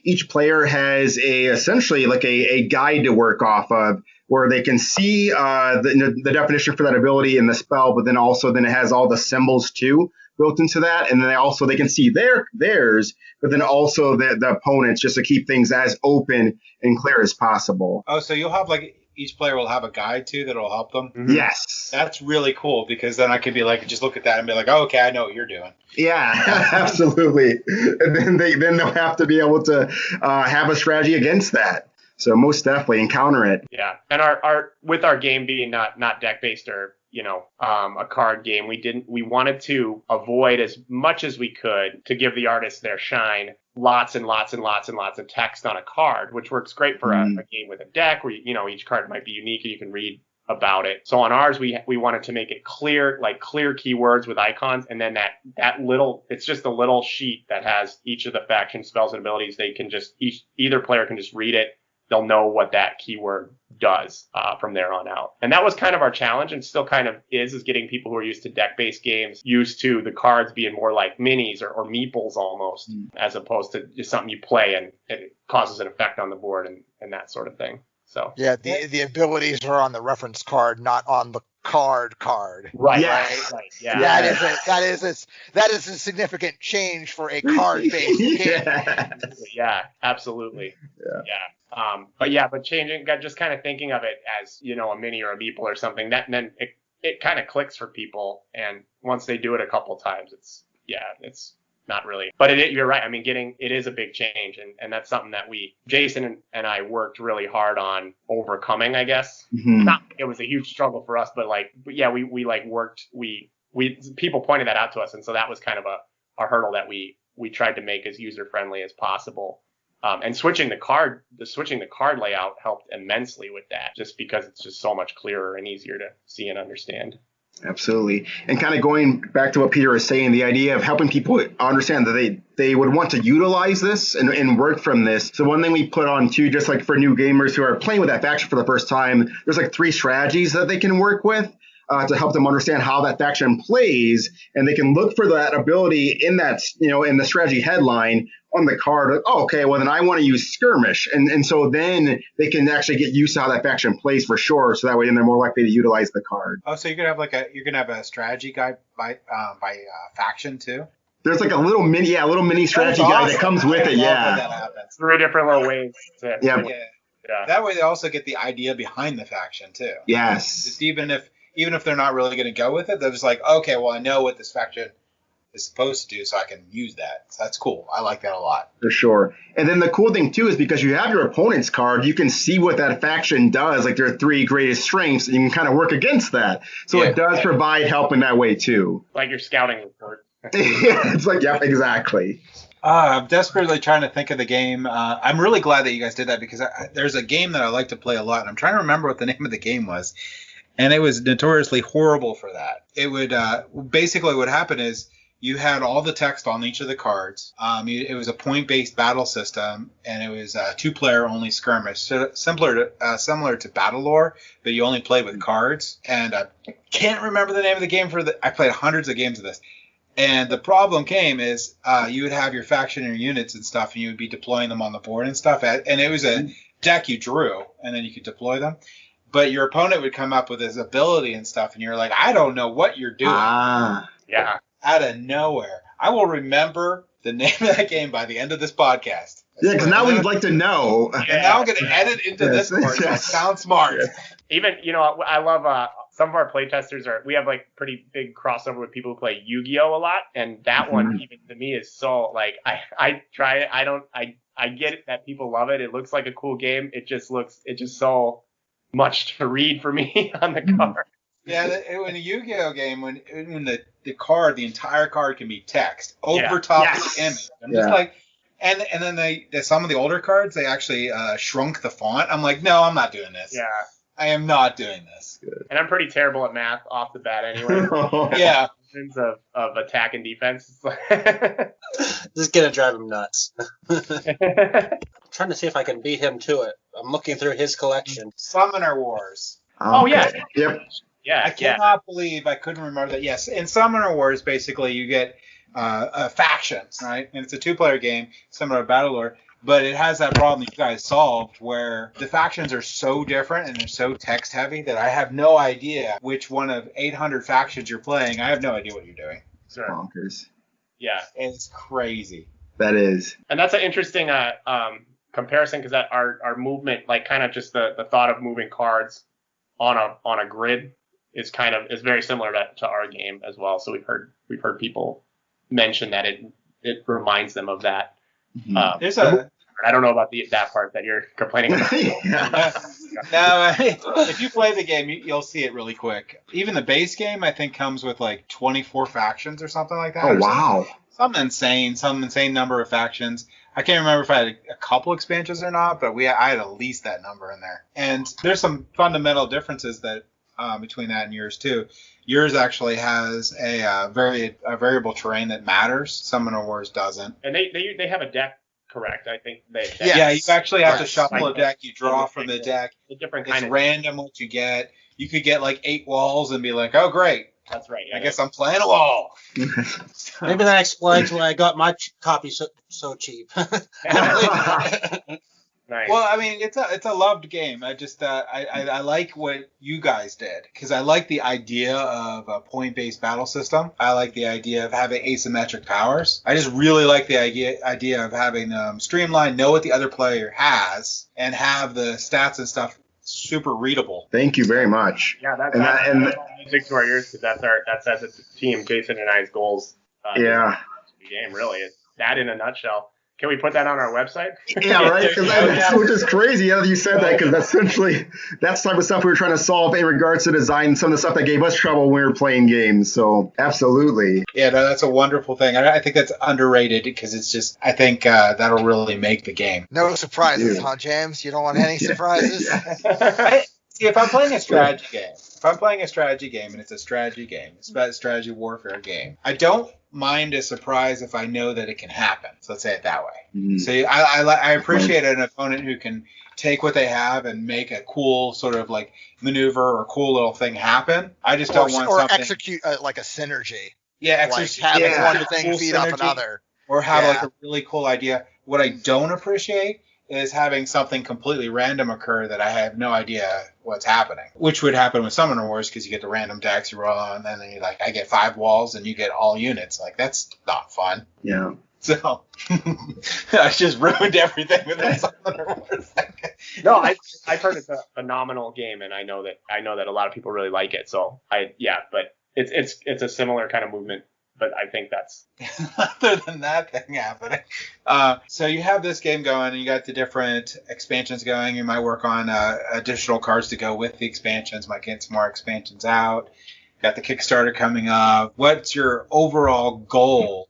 each player has essentially like a guide to work off of, where they can see the definition for that ability in the spell, but then it has all the symbols too built into that, and then they can see theirs, but then also the opponents, just to keep things as open and clear as possible. Oh, so you'll have each player will have a guide too that'll help them? Mm-hmm. Yes. That's really cool, because then I could be just look at that and be like, oh, okay, I know what you're doing. Yeah, absolutely. And then they'll have to be able to have a strategy against that. So most definitely encounter it. Yeah, and our with our game being not deck based or a card game, we wanted to avoid as much as we could to give the artists their shine. Lots and lots and lots and lots of text on a card, which works great for a game with a deck where each card might be unique and you can read about it. So on ours, we wanted to make it clear, clear keywords with icons, and then that little, it's just a little sheet that has each of the faction spells and abilities. They can either player can just read it. They'll know what that keyword does from there on out. And that was kind of our challenge, and still kind of is getting people who are used to deck-based games used to the cards being more like minis or meeples almost, as opposed to just something you play and it causes an effect on the board and that sort of thing. So yeah, the abilities are on the reference card, not on the card. Right. Yes. Right. Yeah. That is a significant change for a card-based game. Yeah, absolutely. Yeah. But changing, just kind of thinking of it as, a mini or a meeple or something, that and then it kind of clicks for people. And once they do it a couple times, it's not really. But you're right. I mean, it is a big change. And that's something that Jason and I worked really hard on overcoming, I guess. Mm-hmm. It was a huge struggle for us, but people pointed that out to us. And so that was kind of a hurdle that we tried to make as user friendly as possible. And switching the card layout helped immensely with that, just because it's just so much clearer and easier to see and understand. Absolutely. And kind of going back to what Peter was saying, the idea of helping people understand that they would want to utilize this and work from this. So one thing we put on too, just like for new gamers who are playing with that faction for the first time, there's 3 strategies that they can work with to help them understand how that faction plays. And they can look for that ability in that, in the strategy headline on the card. Oh, okay, well then I want to use skirmish. And so then they can actually get used to how that faction plays for sure. So that way then they're more likely to utilize the card. Oh, so you're gonna have a strategy guide by faction too? There's a little mini strategy guide that comes with it. Yeah. That happens. 3 different little ways. Yeah. That way they also get the idea behind the faction too. Yes. Just even if they're not really going to go with it, they're just okay, well, I know what this faction is supposed to do, so I can use that. So that's cool. I like that a lot. For sure. And then the cool thing, too, is because you have your opponent's card, you can see what that faction does, their 3 greatest strengths, and you can kind of work against that. So it does provide help in that way, too. Like your scouting report. It's exactly. I'm desperately trying to think of the game. I'm really glad that you guys did that, because there's a game that I like to play a lot, and I'm trying to remember what the name of the game was. And it was notoriously horrible for that. It would basically what happened is you had all the text on each of the cards. It was a point-based battle system, and it was a 2-player only skirmish, so similar to Battle Lore, but you only played with cards. And I can't remember the name of the game I played hundreds of games of this. And the problem came is you would have your faction and your units and stuff, and you would be deploying them on the board and stuff. And it was a deck you drew, and then you could deploy them. but your opponent would come up with his ability and stuff, and you're like, I don't know what you're doing. Yeah. Out of nowhere. I will remember the name of that game by the end of this podcast. Yeah, because now we'd like to know. And now I'm going to edit into this part. So I sound smart. Even, I love some of our playtesters we have like pretty big crossover with people who play Yu-Gi-Oh! A lot. And that one, even to me, is so like, I try it. I get it that people love it. It looks like a cool game. It's just so much to read for me on the card. Yeah, in a Yu-Gi-Oh game, when the entire card can be text over top of the image. I'm just like, and then some of the older cards, they actually shrunk the font. I'm like, no, I'm not doing this. Yeah. I am not doing this. And I'm pretty terrible at math off the bat anyway. Yeah. Of attack and defense. This is going to drive him nuts. Trying to see if I can beat him to it. I'm looking through his collection. Summoner Wars. Oh, yeah. Yep. Yeah, I cannot believe I couldn't remember that. Yes, in Summoner Wars, basically you get factions, right? And it's a 2-player game, similar to Battlelore, but it has that problem you guys solved where the factions are so different and they're so text-heavy that I have no idea which one of 800 factions you're playing. I have no idea what you're doing. Sure. Bonkers. Yeah. It's crazy. That is. And that's an interesting comparison because that our movement, like kind of just the thought of moving cards on a grid is very similar to our game as well. So we've heard people mention that it reminds them of that. There's I don't know about that part that you're complaining about. No, if you play the game, you'll see it really quick. Even the base game, I think, comes with like 24 factions or something like that. Oh, wow. Some insane number of factions. I can't remember if I had a couple expansions or not, but I had at least that number in there. And there's some fundamental differences that between that and yours too. Yours actually has a variable terrain that matters. Summoner Wars doesn't. And they have a deck, correct? I think they. Yeah, you actually have to shuffle a deck. You draw from the deck. It's random what you get. You could get like 8 walls and be like, oh great. That's right. Yeah, I guess I'm playing a wall. Maybe that explains why I got my copy so cheap. Nice. Well, I mean, it's a loved game. I just I like what you guys did because I like the idea of a point-based battle system. I like the idea of having asymmetric powers. I just really like the idea of having streamlined, know what the other player has, and have the stats and stuff super readable. Thank you very much. Yeah, that's music to our ears because that's as a team, Jason and I's goals. Yeah. The game really is that in a nutshell. Can we put that on our website? Yeah, right. Which is crazy that you said that because essentially that's the type of stuff we were trying to solve in regards to design. Some of the stuff that gave us trouble when we were playing games. So absolutely. Yeah, no, that's a wonderful thing. I think that's underrated because it's just I think that'll really make the game. No surprises, huh, James? You don't want any surprises? See, if I'm playing a strategy game, and it's a strategy game, it's about a strategy warfare game, I don't mind a surprise if I know that it can happen. So let's say it that way. Mm-hmm. So I appreciate an opponent who can take what they have and make a cool sort of like maneuver or cool little thing happen. I just don't want something... Or execute like a synergy. Yeah, execute. Like having one thing cool feed synergy, off another. Or have like a really cool idea. What I don't appreciate is having something completely random occur that I have no idea what's happening, which would happen with Summoner Wars because you get the random decks you roll on, and then you're like, I get 5 walls and you get all units. Like, that's not fun. Yeah. So I just ruined everything with that Summoner Wars. No, I've heard it's a phenomenal game, and I know that a lot of people really like it. So but it's a similar kind of movement. But I think that's other than that thing happening. So you have this game going, and you got the different expansions going. You might work on additional cards to go with the expansions. Might get some more expansions out. Got the Kickstarter coming up. What's your overall goal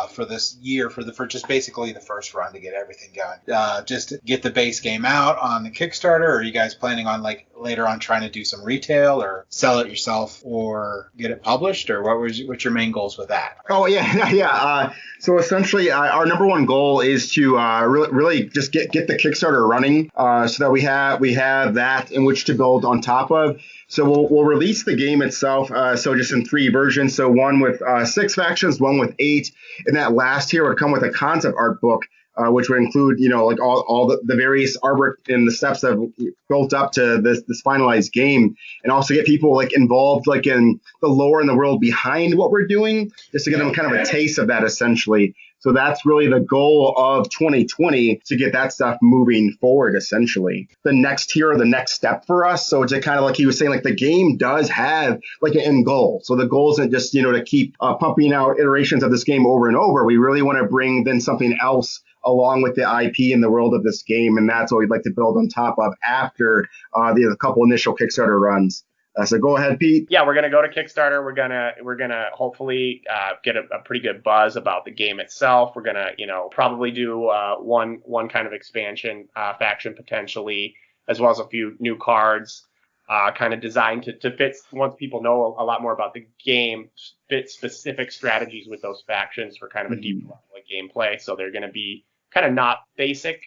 for this year for just basically the first run to get everything going? Just to get the base game out on the Kickstarter, or are you guys planning on like later on trying to do some retail or sell it yourself or get it published, or what's your main goals with that? Oh yeah. So essentially, our number one goal is to really just get the Kickstarter running, so that we have that in which to build on top of. So we'll release the game itself. So just in 3 versions. So one with 6 factions, one with 8, and that last tier would come with a concept art book which would include, like all the various artwork and the steps that have built up to this finalized game, and also get people like involved like in the lore and the world behind what we're doing, just to get them kind of a taste of that essentially. So that's really the goal of 2020, to get that stuff moving forward, essentially. The next tier, or the next step for us. So to kind of like he was saying, like the game does have like an end goal. So the goal isn't just, to keep pumping out iterations of this game over and over. We really want to bring then something else along with the IP and the world of this game. And that's what we'd like to build on top of after the couple initial Kickstarter runs. So go ahead, Pete. Yeah, we're gonna go to Kickstarter. We're gonna hopefully get a pretty good buzz about the game itself. We're gonna probably do one kind of expansion faction potentially, as well as a few new cards, kind of designed to fit, once people know a lot more about the game, fit specific strategies with those factions for kind of a deep level of gameplay. So they're gonna be kind of not basic.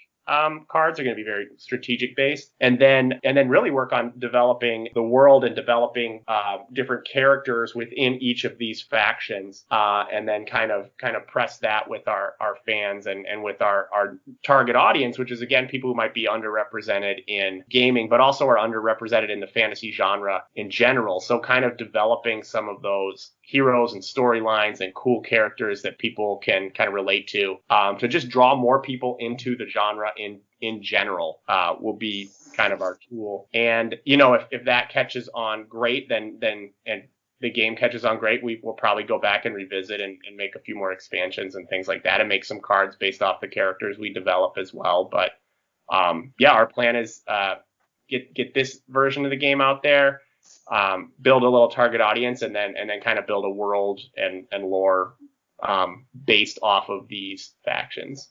Cards are going to be very strategic based, and then really work on developing the world and developing different characters within each of these factions, and then kind of press that with our fans and with our target audience, which is again people who might be underrepresented in gaming, but also are underrepresented in the fantasy genre in general. So kind of developing some of those heroes and storylines and cool characters that people can kind of relate to just draw more people into the genre in general, will be kind of our tool. And if that catches on great, then and the game catches on great, we will probably go back and revisit and make a few more expansions and things like that, and make some cards based off the characters we develop as well. But our plan is get this version of the game out there, build a little target audience, and then kind of build a world and lore based off of these factions.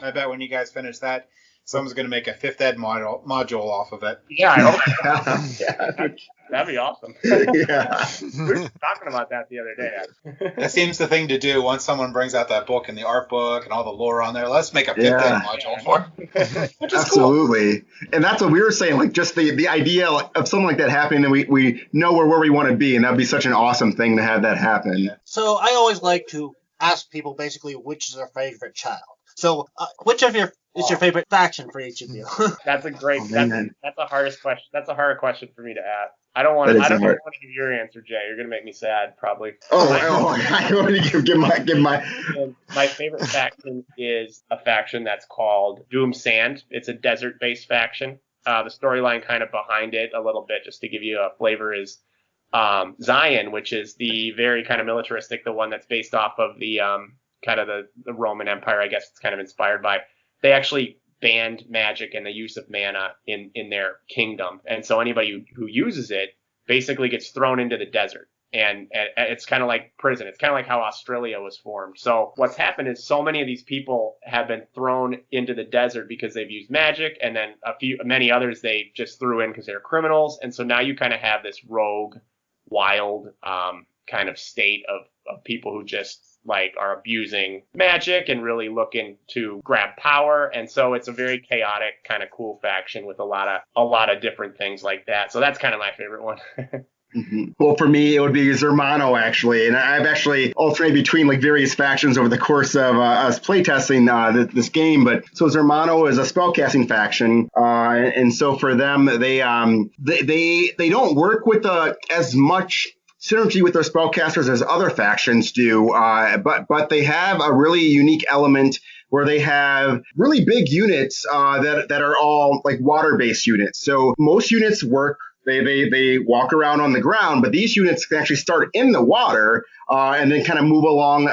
I bet when you guys finish that, someone's going to make a 5th ed module off of it. Yeah, I hope so. That'd be awesome. Yeah. We were talking about that the other day. That seems the thing to do once someone brings out that book and the art book and all the lore on there. Let's make a 5th ed module for it. Which is Absolutely. Cool. And that's what we were saying, like just the idea of something like that happening, and we know where we want to be, and that'd be such an awesome thing to have that happen. So I always like to ask people basically which is their favorite child. So which of your is your favorite faction for each of you? That's a great. That's a hardest question. That's a harder question for me to ask. I don't want to give your answer, Jay. You're gonna make me sad, probably. I want to give my. My favorite faction is a faction that's called Doom Sand. It's a desert-based faction. The storyline kind of behind it a little bit, just to give you a flavor, is Zion, which is the very kind of militaristic, the one that's based off of the kind of the Roman Empire, I guess it's kind of inspired by. They actually banned magic and the use of mana in their kingdom. And so anybody who uses it basically gets thrown into the desert. And it's kind of like prison. It's kind of like how Australia was formed. So what's happened is so many of these people have been thrown into the desert because they've used magic, and then many others they just threw in because they're criminals. And so now you kind of have this rogue, wild kind of state of people who just like are abusing magic and really looking to grab power. And so it's a very chaotic kind of cool faction with a lot of different things like that. So that's kind of my favorite one. Mm-hmm. Well, for me, it would be Zermano, actually. And I've actually alternated between like various factions over the course of us playtesting this game. But so Zermano is a spellcasting faction. And so for them, they don't work with as much synergy with their spellcasters as other factions do, but they have a really unique element where they have really big units that are all like water-based units. So most units work. They walk around on the ground, but these units can actually start in the water and then kind of move along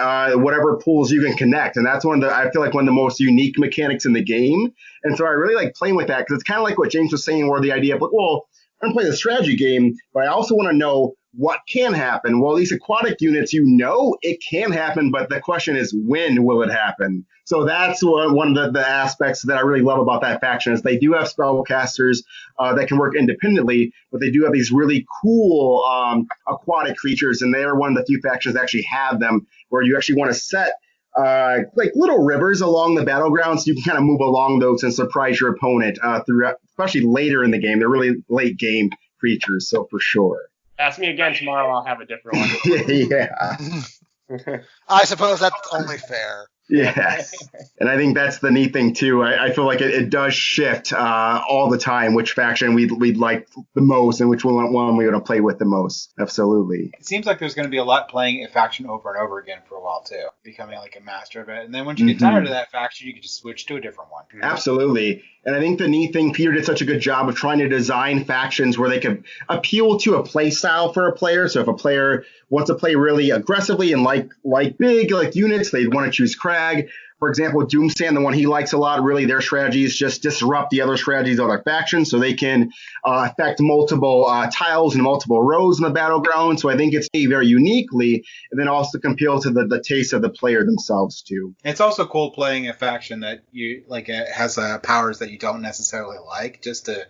whatever pools you can connect. And that's I feel like one of the most unique mechanics in the game. And so I really like playing with that, because it's kind of like what James was saying, where the idea of, well, I'm playing a strategy game, but I also want to know what can happen. Well, these aquatic units, it can happen, but the question is, when will it happen? So that's one of the aspects that I really love about that faction, is they do have spellcasters that can work independently, but they do have these really cool aquatic creatures, and they are one of the few factions that actually have them, where you actually want to set like little rivers along the battlegrounds, so you can kind of move along those and surprise your opponent throughout, especially later in the game. They're really late game creatures, so for sure. Ask me again tomorrow, I'll have a different one. Yeah. I suppose that's only fair. Yes. And I think that's the neat thing too. I feel like it does shift all the time which faction we'd like the most and which one we're going to play with the most. Absolutely. It seems like there's going to be a lot playing a faction over and over again for a while too, becoming like a master of it. And then once you get tired of that faction, you can just switch to a different one. Absolutely. And I think the neat thing, Peter did such a good job of trying to design factions where they could appeal to a play style for a player. So if a player wants to play really aggressively and like big units, they'd want to choose Crag. For example, Doomsand, the one he likes a lot, really their strategy is just disrupt the other strategies of other factions so they can affect multiple tiles and multiple rows in the battleground. So I think it's very uniquely, and then also can appeal to the taste of the player themselves too. It's also cool playing a faction that you like has powers that you don't necessarily like, just to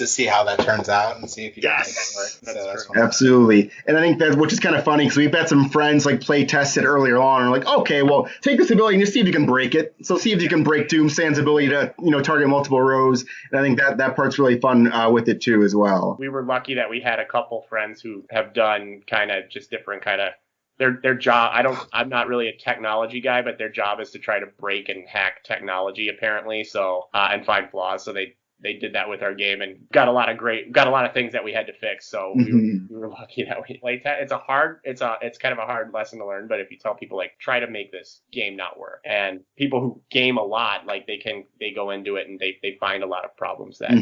see how that turns out and see if you can make it work. That's absolutely. And I think that, which is kind of funny because we've had some friends play test it earlier on and like, okay, well, take this ability and just see if you can break it. So see if you can break Doomsand's ability to, target multiple rows. And I think that part's really fun with it too as well. We were lucky that we had a couple friends who have done kind of just different kind of their job. I'm not really a technology guy, but their job is to try to break and hack technology apparently. So, and find flaws. So they did that with our game and got a lot of things that we had to fix. So we were lucky that we played that. It's kind of a hard lesson to learn, but if you tell people try to make this game not work, and people who game a lot, they go into it and they find a lot of problems that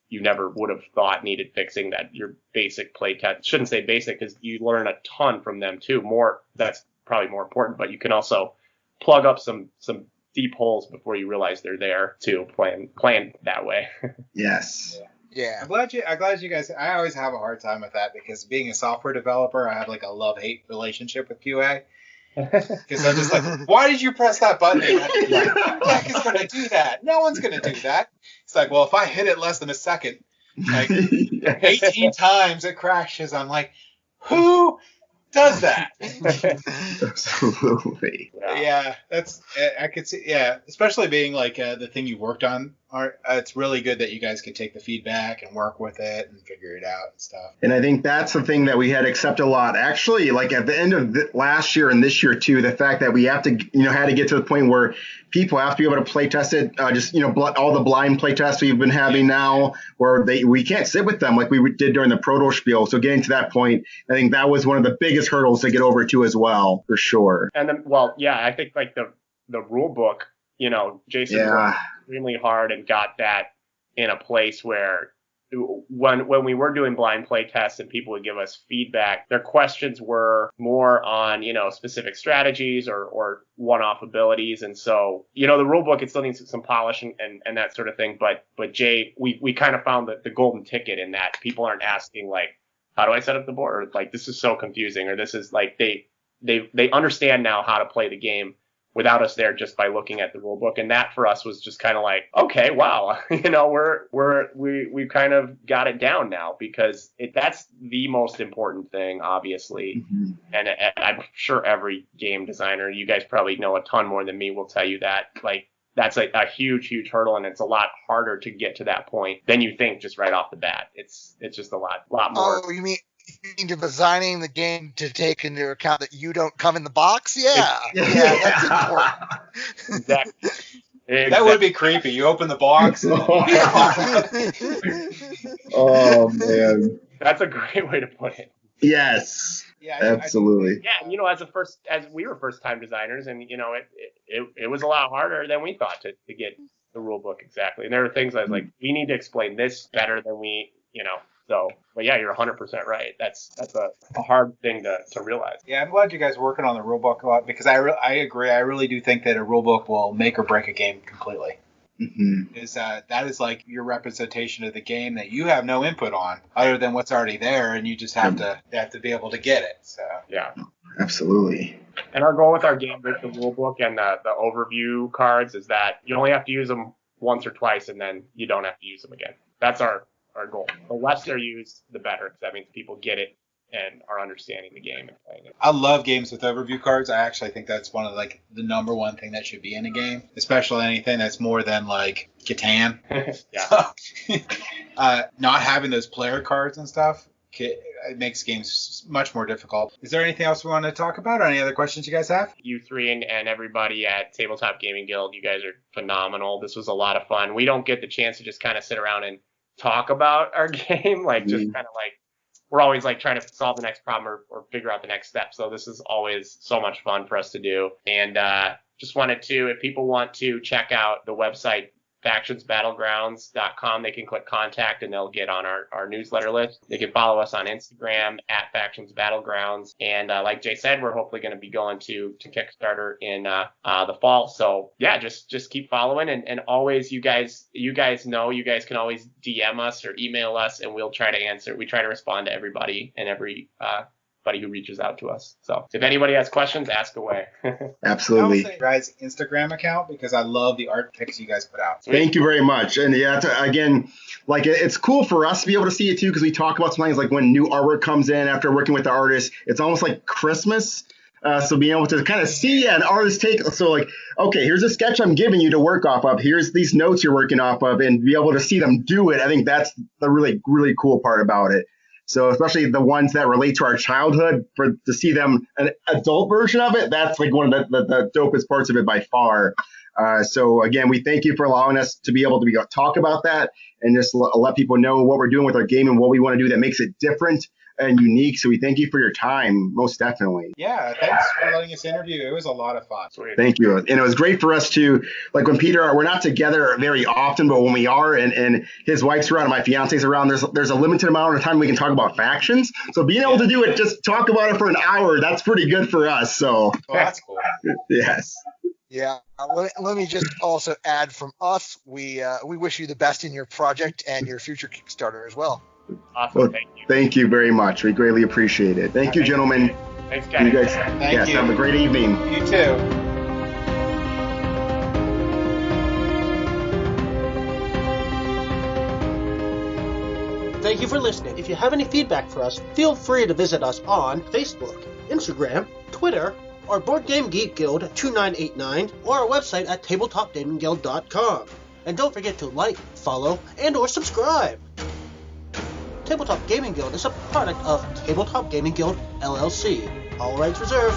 you never would have thought needed fixing, that your basic play test, shouldn't say basic because you learn a ton from them too. That's probably more important, but you can also plug up some deep holes before you realize they're there too, playing that way. Yes. Yeah. I'm glad you guys. I always have a hard time with that because being a software developer, I have a love-hate relationship with QA. Because I'm just like, why did you press that button? Heck is going to do that. No one's going to do that. It's like, well, if I hit it less than a second, 18 times it crashes. I'm like, who does that? Absolutely. Yeah, I could see. Yeah, especially being the thing you worked on. It's really good that you guys could take the feedback and work with it and figure it out and stuff. And I think that's the thing that we had to accept a lot. Actually, at the end of last year and this year too, the fact that we have to, had to get to the point where people have to be able to play test it. All the blind play tests we've been having now, where we can't sit with them like we did during the proto spiel. So getting to that point, I think that was one of the biggest hurdles to get over too as well, for sure. And then, I think the rule book, Jason worked extremely hard and got that in a place where when we were doing blind play tests and people would give us feedback, their questions were more on, specific strategies or one-off abilities. And so, the rule book, it still needs some polish and that sort of thing. But Jay, we kind of found the golden ticket in that people aren't asking how do I set up the board? Or this is so confusing, or this is they understand now how to play the game without us there just by looking at the rule book. And that for us was just kind of okay, wow, we kind of got it down now, because that's the most important thing, obviously. Mm-hmm. And I'm sure every game designer, you guys probably know a ton more than me, will tell you that that's a huge hurdle, and it's a lot harder to get to that point than you think just right off the bat. It's just a lot more. Oh, you mean designing the game to take into account that you don't come in the box? Yeah, that's important. Exactly. That would be creepy. You open the box. Oh man, that's a great way to put it. Yes. Yeah, absolutely. As we were first time designers, and it was a lot harder than we thought to get the rule book exactly. And there were things I was like, we need to explain this better than we. So, but yeah, you're 100% right. That's a hard thing to realize. Yeah, I'm glad you guys are working on the rule book a lot, because I agree. I really do think that a rule book will make or break a game completely. Mm-hmm. That is your representation of the game that you have no input on other than what's already there, and you just have to be able to get it. So yeah, absolutely. And our goal with our game, with the rule book and the overview cards, is that you only have to use them once or twice, and then you don't have to use them again. That's our goal. The less they're used, the better, because that means people get it and are understanding the game and playing it. I love games with overview cards. I actually think that's one of the number one thing that should be in a game, especially anything that's more than Catan. Yeah. Not having those player cards and stuff it makes games much more difficult. Is there anything else we want to talk about, or any other questions you guys have? You three and everybody at Tabletop Gaming Guild, you guys are phenomenal. This was a lot of fun. We don't get the chance to just kind of sit around and talk about our game, like just kind of like we're always like trying to solve the next problem or figure out the next step. So this is always so much fun for us to do. And just wanted to, if people want to check out the website, factionsbattlegrounds.com, they can click contact and they'll get on our newsletter list. They can follow us on Instagram at factionsbattlegrounds. And like Jay said, we're hopefully going to be going to Kickstarter in the fall. So yeah, just keep following and always you guys know you guys can always DM us or email us and we'll try to answer. We try to respond to everybody and everybody who reaches out to us. So if anybody has questions, ask away. Absolutely. I'll say guys' Instagram account because I love the art pics you guys put out. Sweet. Thank you very much. And yeah, again, like it's cool for us to be able to see it too, because we talk about sometimes like when new artwork comes in after working with the artist, it's almost like Christmas. So being able to kind of see an artist take, so like, okay, here's a sketch I'm giving you to work off of. Here's these notes you're working off of, and be able to see them do it. I think that's the really, really cool part about it. So especially the ones that relate to our childhood, to see them an adult version of it, that's like one of the dopest parts of it by far. So again, we thank you for allowing us to be able to talk about that and just let people know what we're doing with our game and what we want to do that makes it different and unique. So we thank you for your time, most definitely. Yeah, thanks for letting us interview. It was a lot of fun. Sweet. Thank you. And it was great for us to, like when Peter, we're not together very often, but when we are and his wife's around and my fiance's around, there's a limited amount of time we can talk about factions. So being able to do it, just talk about it for an hour, that's pretty good for us. So Well, that's cool. yes. Yeah. Let me just also add from us, we wish you the best in your project and your future Kickstarter as well. Awesome. Well, Thank you. thank you very much. We greatly appreciate it. Thank you, gentlemen. Thanks, You guys. guys, Thank yes, you. have a great evening. You too. Thank you for listening. If you have any feedback for us, feel free to visit us on Facebook, Instagram, Twitter, or Board Game Geek Guild 2989, or our website at tabletopgamingguild.com. And don't forget to like, follow, and or subscribe. Tabletop Gaming Guild is a product of Tabletop Gaming Guild, LLC. All rights reserved.